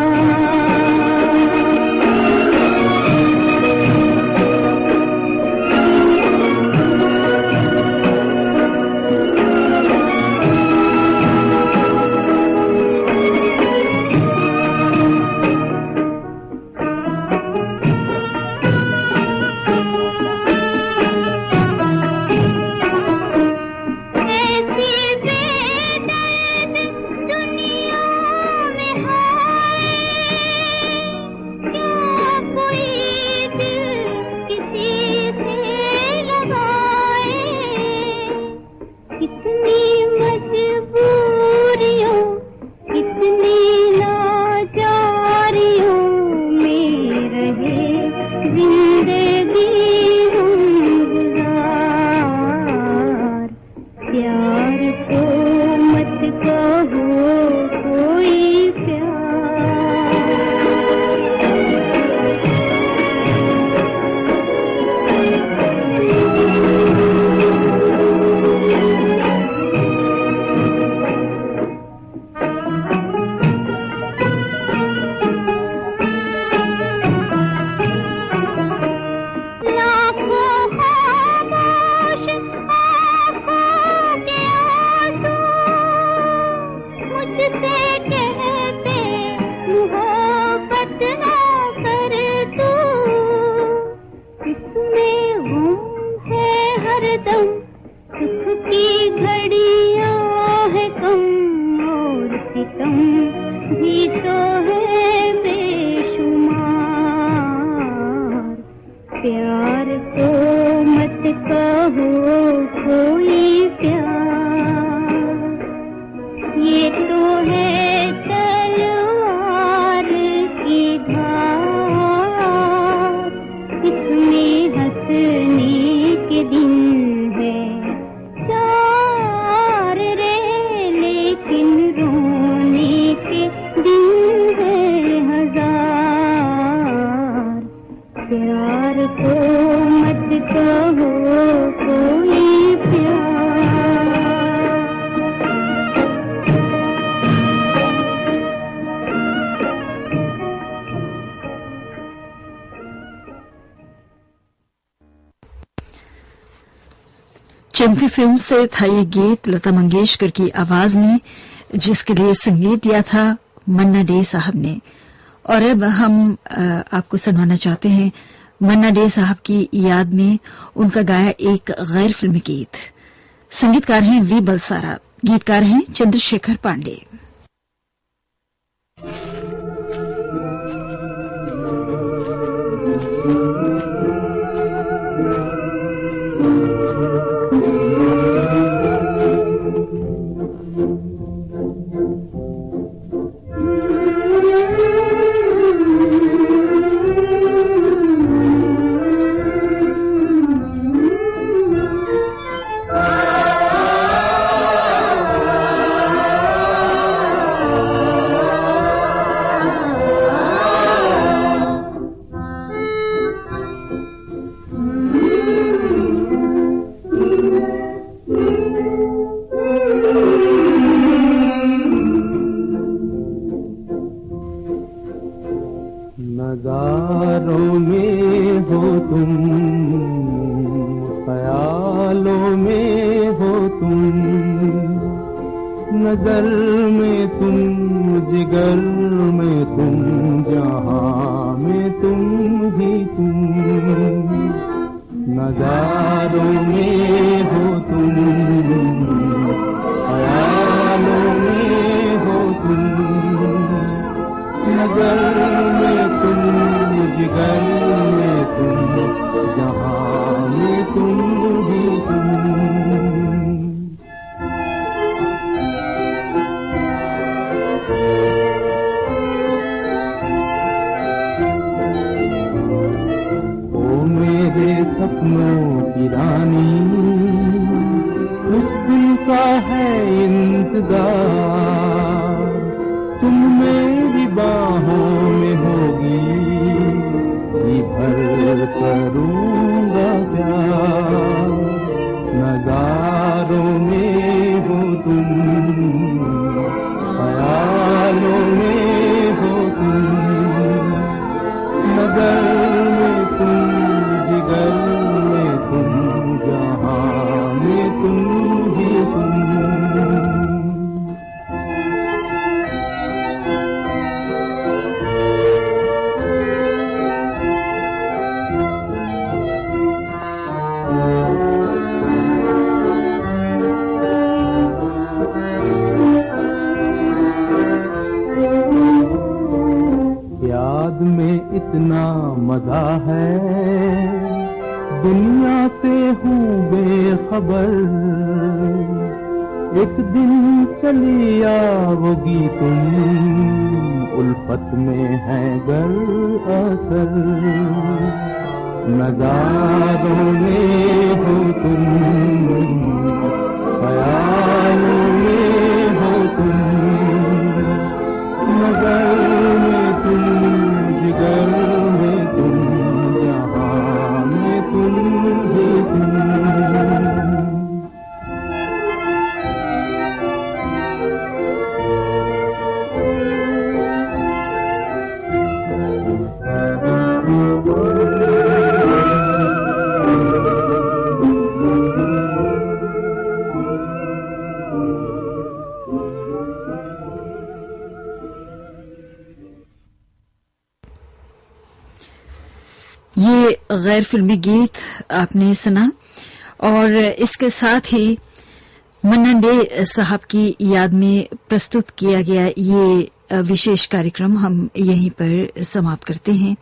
E: सुख की घड़ियां है कम और सितम भी तो है बेशुमार। प्यार को मत कहो कोई प्यार, ये तो है तलवार की धार। इसमें हंसने के दिन है चार रे, लेकिन रोने के दिन है हजार। प्यार को मत कहो कोई प्यार।
A: चमकी फिल्म से था ये गीत लता मंगेशकर की आवाज में, जिसके लिए संगीत दिया था मन्ना डे साहब ने। और अब हम आपको सुनवाना चाहते हैं मन्ना डे साहब की याद में उनका गाया एक गैर फिल्मी गीत। संगीतकार हैं वी बलसारा, गीतकार हैं चंद्रशेखर पांडे।
B: नज़ारों में हो तुम, ख्यालों में हो तुम, नजर में तुम, जिगर में तुम, जहां में तुम ही तुम। नज़ारों में हो तुम, ख्यालों में हो तुम, नजर में तुम, जिगर में तुम, जहां में तुम ही तुम। ओ मेरे सपनों की रानी, उस दिन का है इंतजार, तुम मेरी बाहों में होगी, जी भर करूंगा प्यार। नज़ारों में हो तुम, ख्यालों में हो तुम, नजर में तुम, जिगर में तुम, जहां में तुम ही तुम। याद में इतना मजा है, दुनिया से हूँ बेखबर, एक दिन चली आओगी तुम, उल्फत में है गर असर। नज़ारों में हो तुम, ख्यालों में हो तुम, नजर में तुम, जिगर में तुम, जहां में तुम ही तुम।
A: ये गैर फिल्मी गीत आपने सुना और इसके साथ ही मन्ना डे साहब की याद में प्रस्तुत किया गया ये विशेष कार्यक्रम हम यहीं पर समाप्त करते हैं।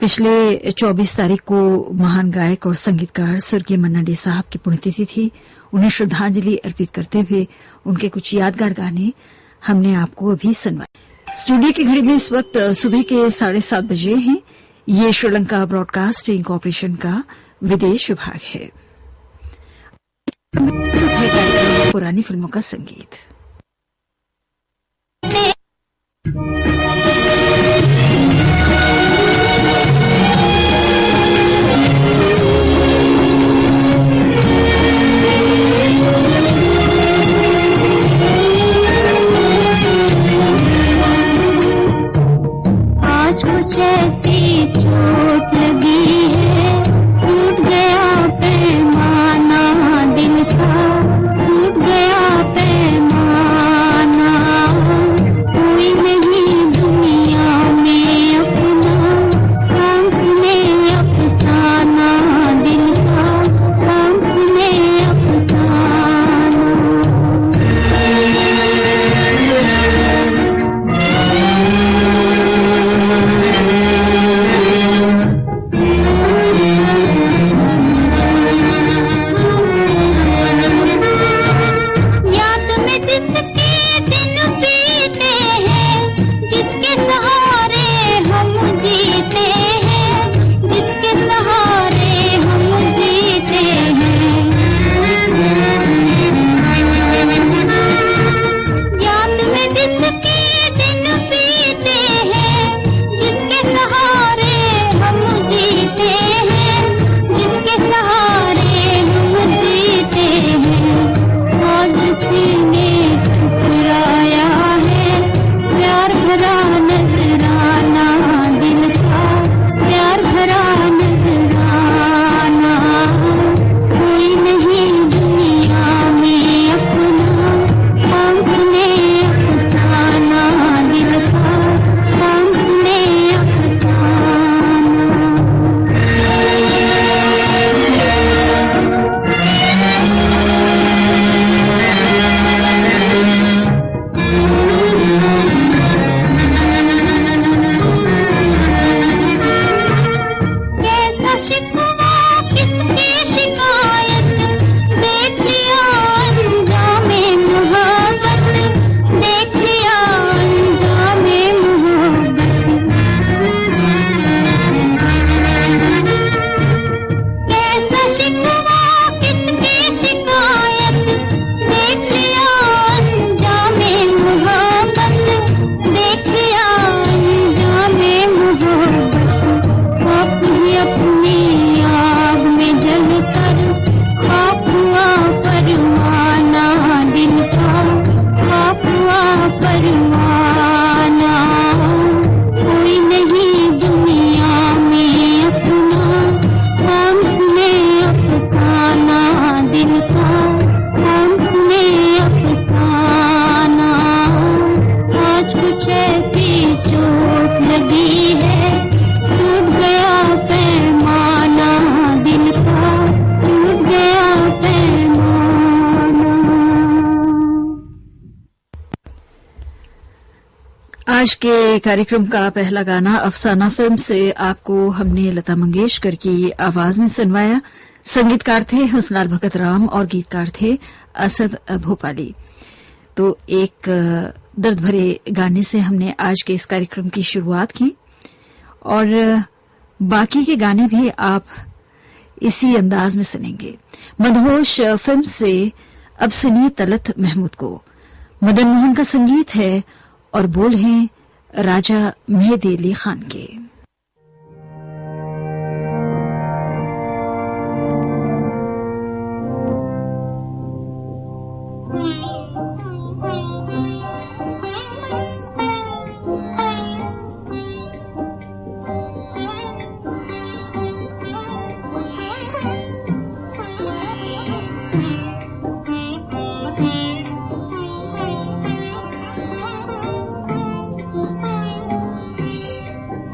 A: पिछले 24 तारीख को महान गायक और संगीतकार स्वर्गीय मन्ना डे साहब की पुण्यतिथि थी। उन्हें श्रद्धांजलि अर्पित करते हुए उनके कुछ यादगार गाने हमने आपको अभी सुनवाए। स्टूडियो की घड़ी में इस वक्त सुबह के 7:30 बजे हैं। ये श्रीलंका ब्रॉडकास्टिंग कॉरपोरेशन का विदेश विभाग है। पुरानी फिल्मों का संगीत।
E: आज कुछ ऐसी चोट लगी है, टूट गया पैमाना दिल का, टूट गया पैमाना। कोई नहीं दुनिया में अपना, आंखने अफसाना दिल का, आंखने अफसाना। याद में जिसके दिन बीते हैं, जिसके सहारे हम जीते हैं, जिसके सहारे हम जीते हैं। याद में जिसके दिन बीते हैं, जिसके सहारे हम जीते हैं, जिसके सहारे हम जीते हैं। आज सीने ठुकराया है, प्यार भरा नजराना दिल का, प्यार भरा नजराना। कोई नहीं दुनिया में अपना, आंखने अफसाना दिल का, आंखने अफसाना। कैसा शिकवा किसकी शिकायत, देख लिया अंजामे मोहब्बत, देख लिया अंजामे मोहब्बत। कैसा शिकवा किसकी शिकायत, देख लिया अंजामे मोहब्बत, देख लिया अंजामे मोहब्बत। आप ही अपनी आग में जलकर खाक हुआ परवाना दिल का, खाक हुआ परवाना। कोई नहीं दुनिया में अपना, आंखने अफसाना दिल का, आंखने अफसाना। आज कुछ ऐसी चोट लगी है, टूट गया पैमाना दिल का, टूट गया पैमाना।
A: आज के कार्यक्रम का पहला गाना अफसाना फिल्म से आपको हमने लता मंगेशकर की आवाज में सुनवाया। संगीतकार थे हुस्नाल भगत राम और गीतकार थे असद भोपाली। तो एक दर्द भरे गाने से हमने आज के इस कार्यक्रम की शुरुआत की और बाकी के गाने भी आप इसी अंदाज में सुनेंगे। मदहोश फिल्म से अब सुनिए तलत महमूद को। मदन मोहन का संगीत है और बोल हैं राजा मेहदी अली खान के।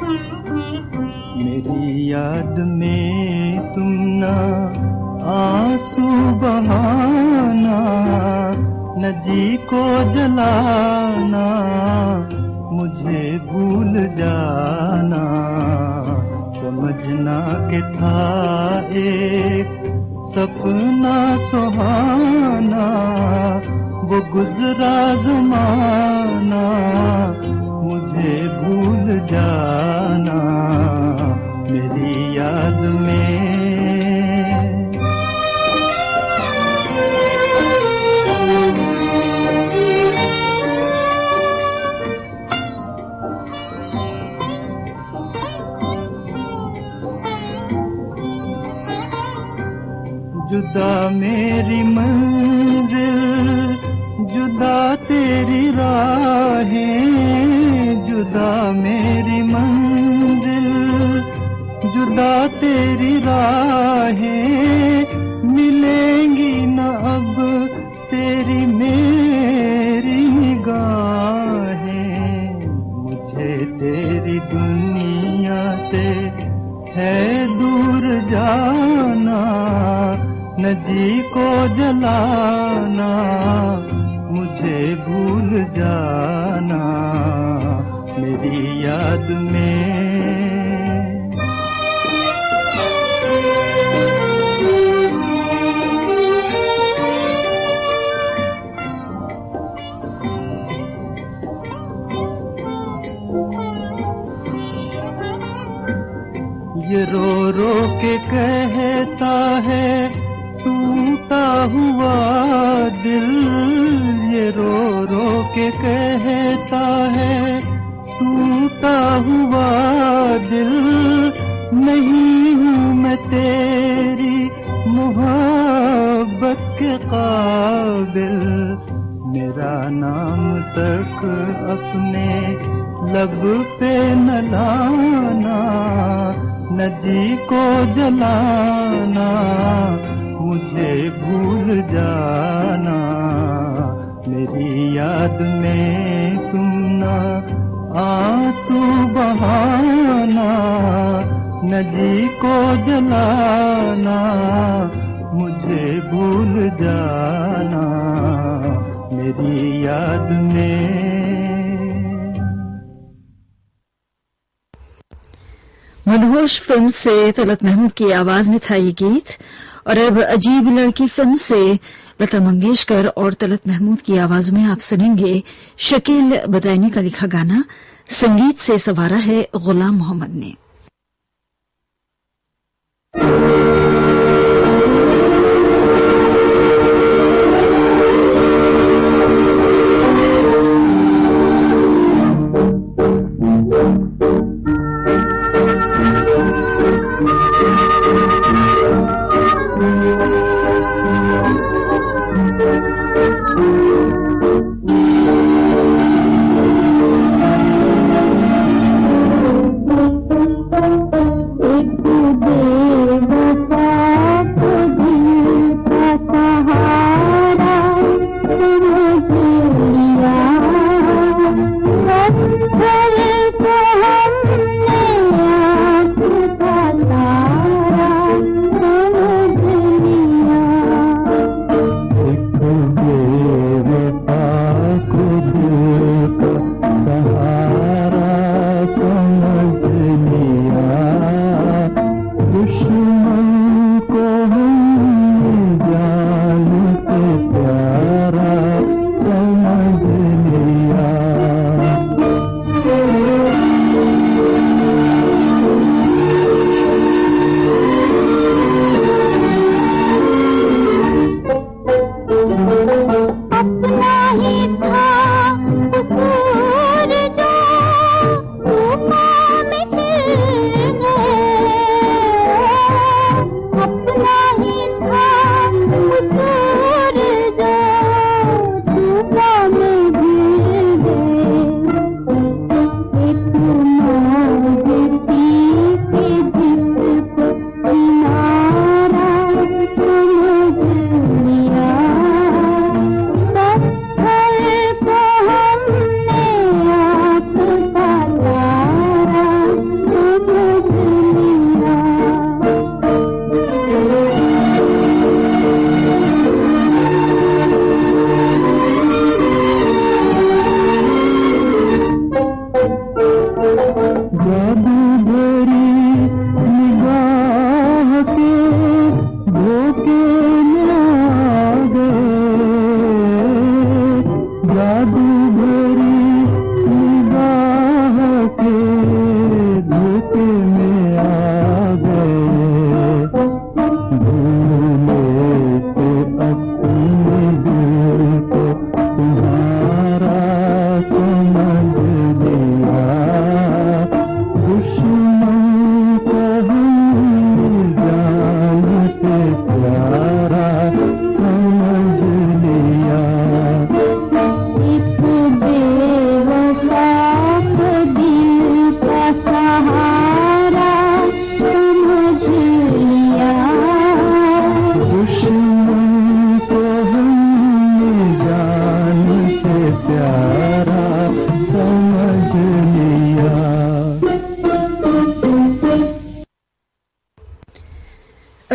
E: Thank you.
B: जी को जलाना, मुझे भूल जाना, समझना कि था एक सपना सुहाना, वो गुजरा ज़माना, मुझे भूल जाना मेरी याद में। जुदा मेरी मंजिल, जुदा तेरी राहें, जुदा मेरी मंजिल, जुदा तेरी राहें, मिलेंगी न अब तेरी मेरी निगाहें। मुझे तेरी दुनिया से है दूर जाना, न जी को जलाना, मुझे भूल जाना मेरी याद में। ये रो रो के कहता है टूटा हुआ दिल, ये रो रो के कहता है टूटा हुआ दिल, नहीं हूँ मैं तेरी मोहब्बत के काबिल। मेरा नाम तक अपने लब पे न लाना, न जी को जलाना, मुझे भूल जाना मेरी याद में तुम ना आंसू बहाना, न जी को जलाना, मुझे भूल जाना मेरी याद में।
A: मदहोश फिल्म से तलत महमूद की आवाज में था ये गीत। और अब अजीब लड़की फिल्म से लता मंगेशकर और तलत महमूद की आवाजों में आप सुनेंगे शकील बदायूनी का लिखा गाना। संगीत से संवारा है गुलाम मोहम्मद ने।
B: जान से प्यारा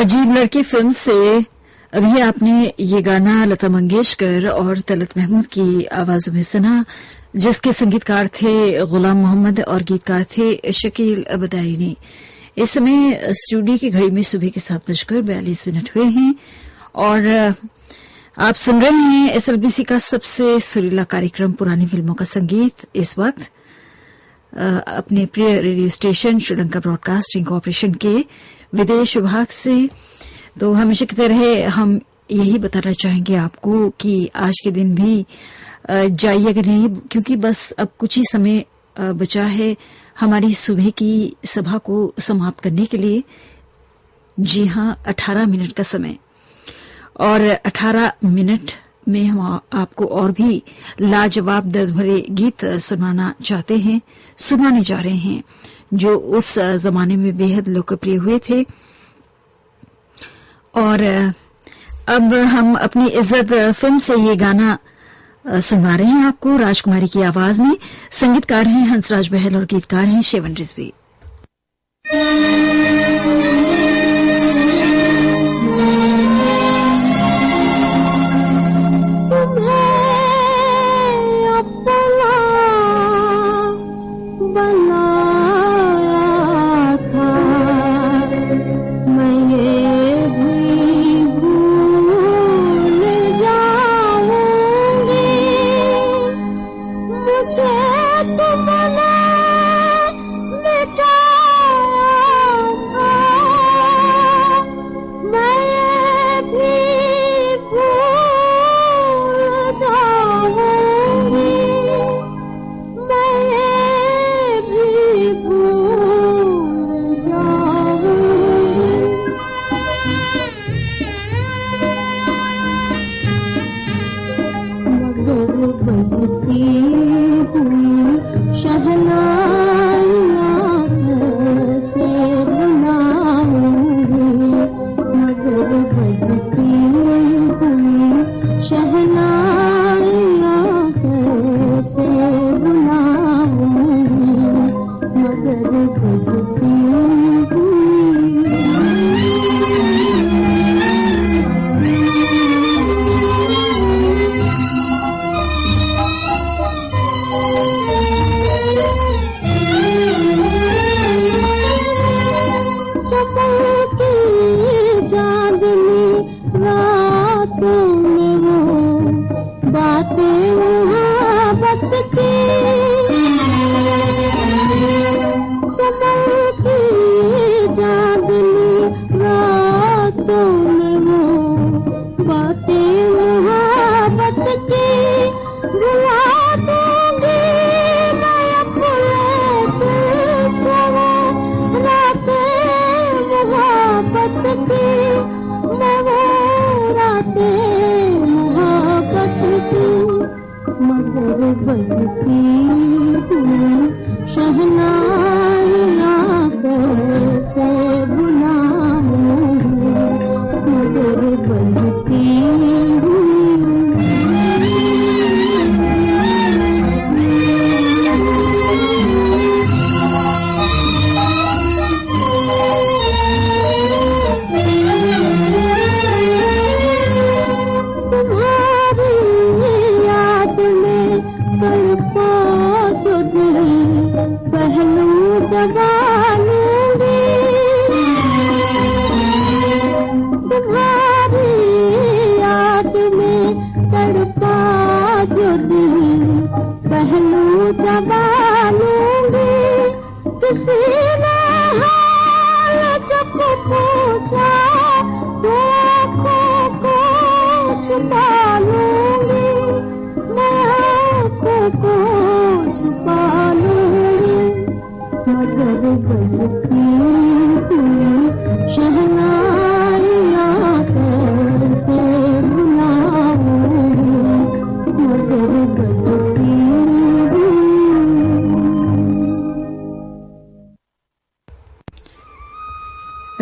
A: अजीब लड़की फिल्म से अभी आपने ये गाना लता मंगेशकर और तलत महमूद की आवाजों में सुना, जिसके संगीतकार थे गुलाम मोहम्मद और गीतकार थे शकील बदायूनी। इस समय स्टूडियो की घड़ी में सुबह के 7:42 हुए हैं और आप सुन रहे हैं एसएलबीसी का सबसे सुरीला कार्यक्रम पुरानी फिल्मों का संगीत। इस वक्त अपने प्रिय radio station Sri Lanka broadcasting corporation के विदेश विभाग से। तो हमेशा की तरह हम यही बताना चाहेंगे आपको कि आज के दिन भी जाइएगा नहीं, क्योंकि बस अब कुछ ही समय बचा है हमारी सुबह की सभा को समाप्त करने के लिए। जी हां, 18 मिनट का समय, और 18 मिनट में हम आपको और भी लाजवाब दर्द भरे गीत सुनाने जा रहे हैं जो उस जमाने में बेहद लोकप्रिय हुए थे। और अब हम अपनी इज्जत फिल्म से ये गाना सुना रहे हैं आपको राजकुमारी की आवाज में। संगीतकार हैं हंसराज बहल और गीतकार हैं शेवन रिजवी।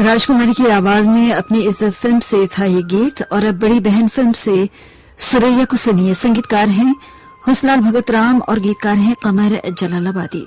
A: राजकुमारी की आवाज में अपनी इज्जत फिल्म से था ये गीत। और अब बड़ी बहन फिल्म से सुरैया को सुनिए। संगीतकार हैं हुसलाल भगत राम और गीतकार हैं कमर जलालाबादी।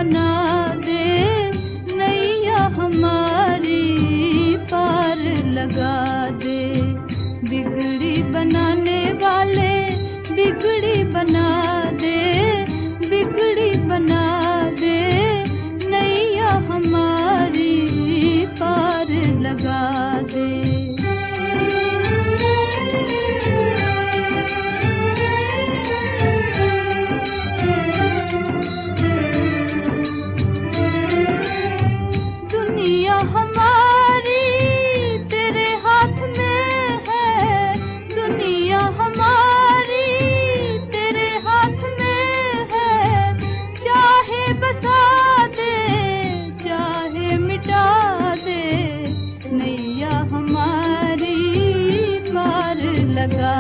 E: बना दे, नैया हमारी पार लगा दे। बिगड़ी बनाने वाले बिगड़ी बना दे, बिगड़ी बना दे, नैया हमारी पार लगा दे। दुनिया हमारी तेरे हाथ में है, दुनिया हमारी तेरे हाथ में है। चाहे बसा दे, चाहे मिटा दे, नैया हमारी पार लगा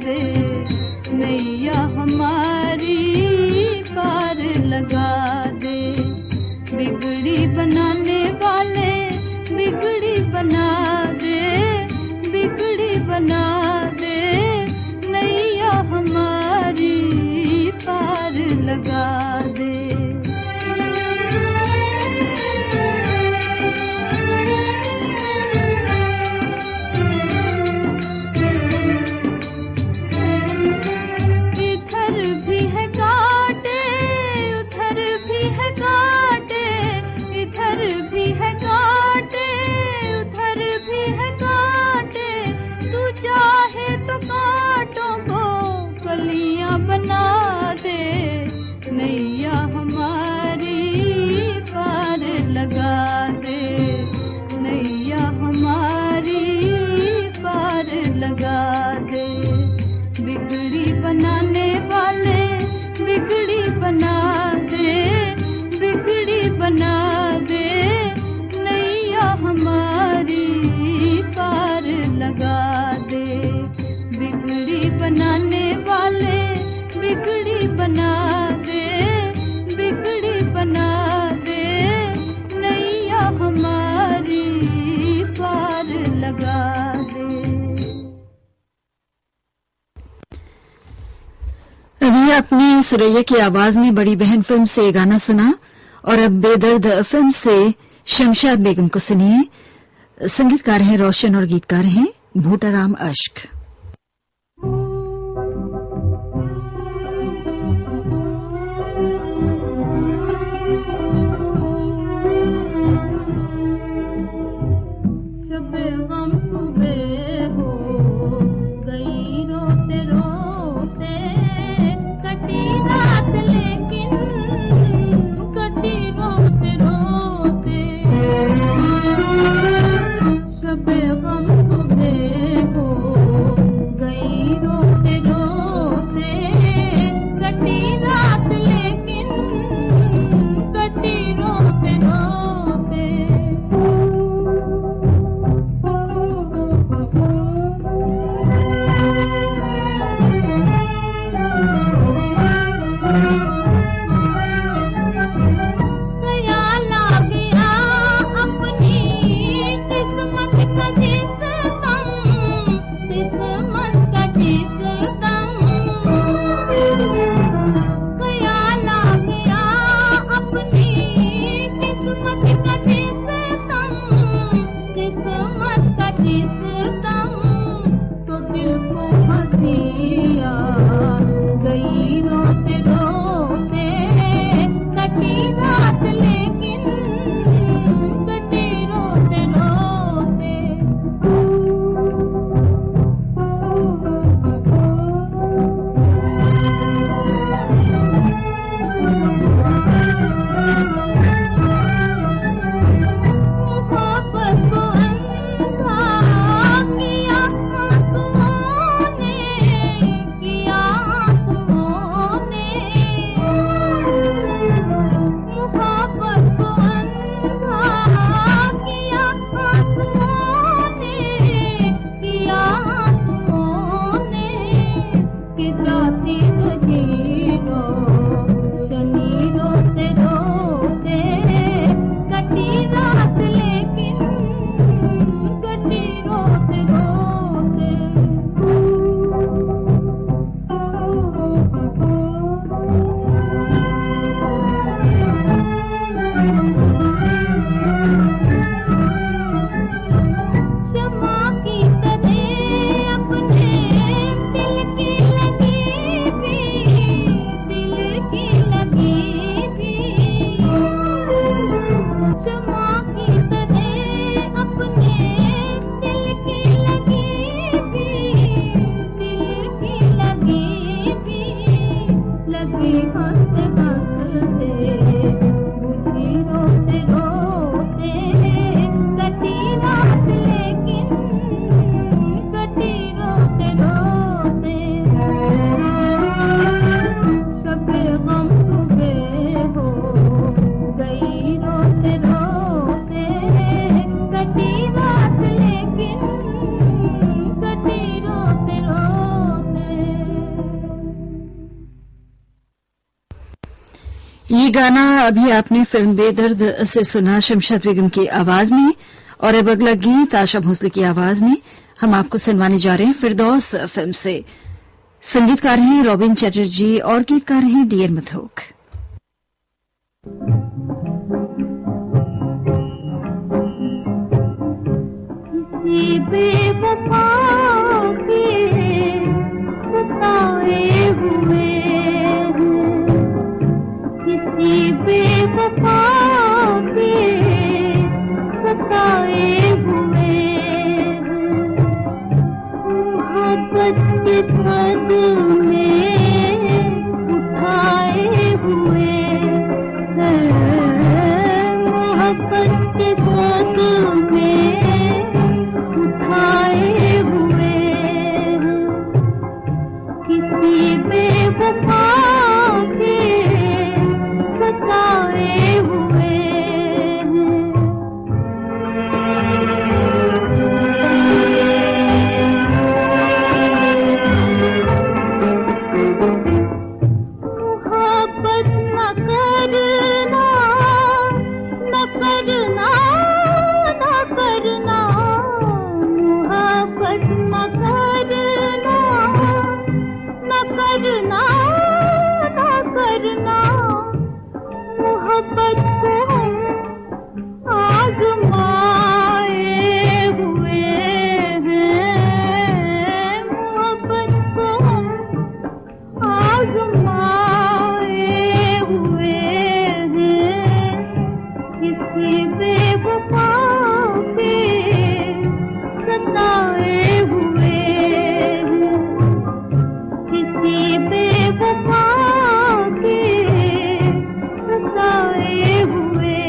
E: दे, नैया हमारी पार लगा दे। बिगड़ी बनाने वाले बिगड़ी बना दे, बिगड़ी बना दे, नैया हमारी पार लगा दे। इधर भी है कांटे, उधर भी है कांटे, इधर भी है कांटे, उधर भी है कांटे। तू चाहे तो कांटों को कलियां बना दे, नैया हमारी पार लगा दे, नैया हमारी पार लगा दे। बिगड़ी बनाने वाले बिगड़ी बना दे, बिगड़ी बना दे, नैया हमारी पार लगा दे। बिगड़ी बनाने वाले बिगड़ी बना दे, बिगड़ी बना दे, नैया हमारी पार लगा दे।
A: अभी आपने सुरैया की आवाज में बड़ी बहन फिल्म से गाना सुना और अब बेदर्द फिल्म से शमशाद बेगम को सुनिए। संगीतकार हैं रोशन और गीतकार हैं भूटाराम अश्क।
E: मोहब्बत को अंधा किया
A: ये गाना अभी आपने फिल्म बेदर्द से सुना शमशाद बेगम की आवाज में, और अब अगला गीत आशा भोसले की आवाज में हम आपको सुनवाने जा रहे हैं फिरदौस फिल्म से। संगीतकार हैं रॉबिन चटर्जी और गीतकार हैं डीएन मथोक।
E: किसी बेवफा के सताए हुए किसी बेवफा के सताए हुए मोहब्बत के छत में उठाए हुए मोहब्बत के छत में उठाए हुए किसी बेवफा के सताए हुए मोहब्बत न करना न करना न करना मोहब्बत न करना न करना न करना मोहब्बत को हम आजमाए हुए हैं मोहब्बत को हम आजमाए हुए हैं किसी बेवफा के सताए हुए हैं किसी बेवफा के सताए हुए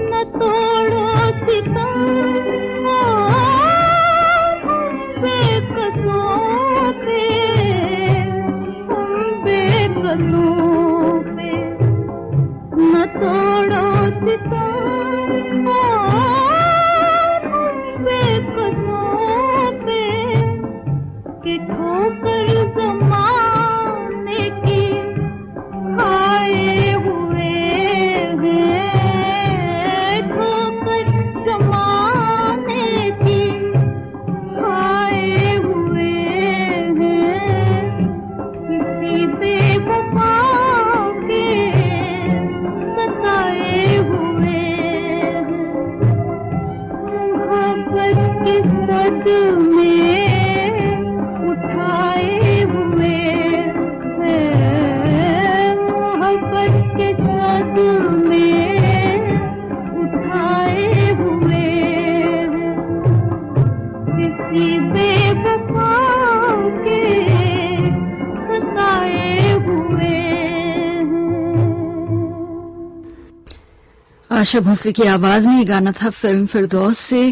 E: न तोड़ो सितम बेकसों पे हम बेकसों पे न तोड़ो सितम बेकसों पे कि ठोकर ज़माने की खाए हुए हैं ठोकर ज़माने की खाए हुए हैं किसी बेवफा के सताए हुए हैं मोहब्बत के सद में उठाए हुए हैं मोहब्बत के सद में उठाए हुए हैं किसी बेवफा के सताए हुए हैं।
A: आशा भोसले की आवाज में ये गाना था फिल्म फिरदौस से।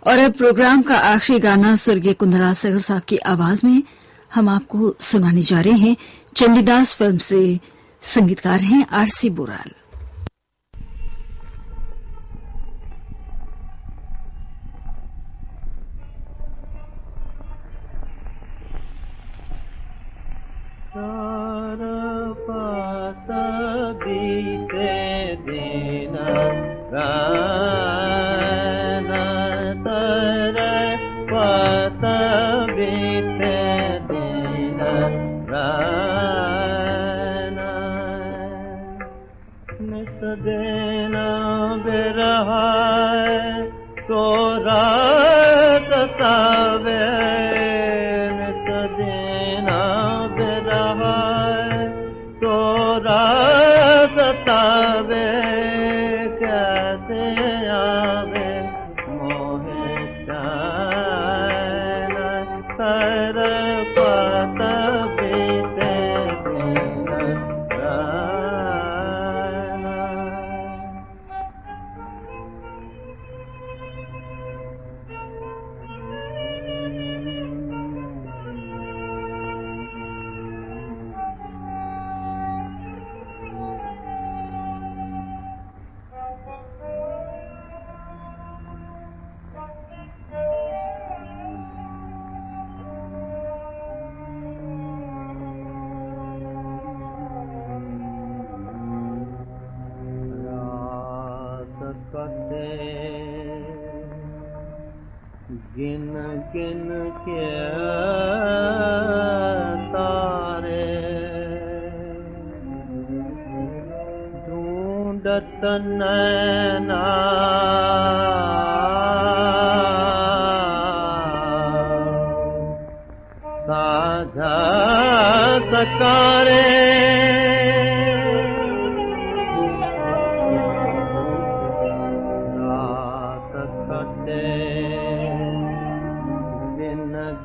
A: और अब प्रोग्राम का आखिरी गाना स्वर्गीय कुंदरा सहगल साहब की आवाज में हम आपको सुनाने जा रहे हैं चंडीदास फिल्म से। संगीतकार हैं आरसी बोराल।
B: देना बेरहा तो रात सावे नित देना बेरहा तो रात सावे कैसे आवे मोहे चैन सर पत बीते कटे गिन गिन के तारे ढूंढत नैना साझा सकारे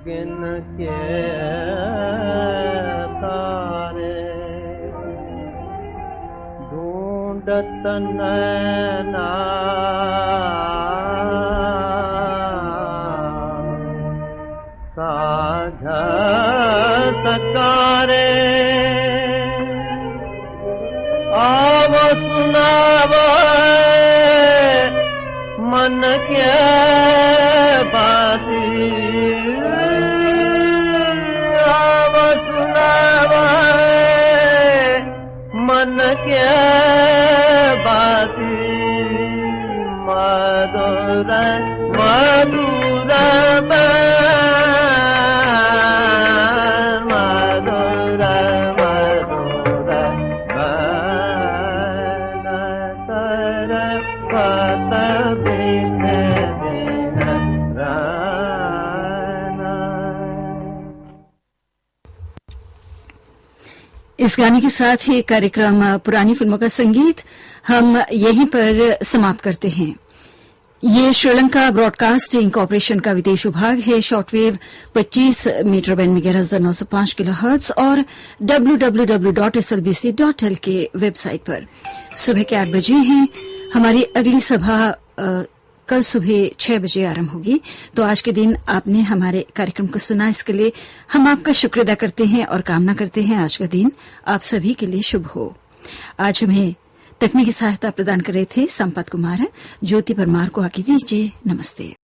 B: गिन के तारे ढूंढत नैना साझा सकारे आव सुनाव मन के बाती मन के बाती मधुर मधुर मधुर मधुर तर पत बिन
A: इस गाने के साथ ही कार्यक्रम पुरानी फिल्मों का संगीत हम यहीं पर समाप्त करते हैं। ये श्रीलंका ब्रॉडकास्टिंग कॉर्पोरेशन का विदेश विभाग है। शॉर्टवेव 25 मीटर बैंड में 11,905 किलोहर्ट्ज और www.slbc.l के वेबसाइट पर। सुबह के 8 बजे हैं। हमारी अगली सभा कल सुबह 6 बजे आरंभ होगी। तो आज के दिन आपने हमारे कार्यक्रम को सुना, इसके लिए हम आपका शुक्र अदा करते हैं और कामना करते हैं आज का दिन आप सभी के लिए शुभ हो। आज हमें तकनीकी सहायता प्रदान कर रहे थे संपत कुमार। ज्योति परमार को आगे दीजिए। नमस्ते।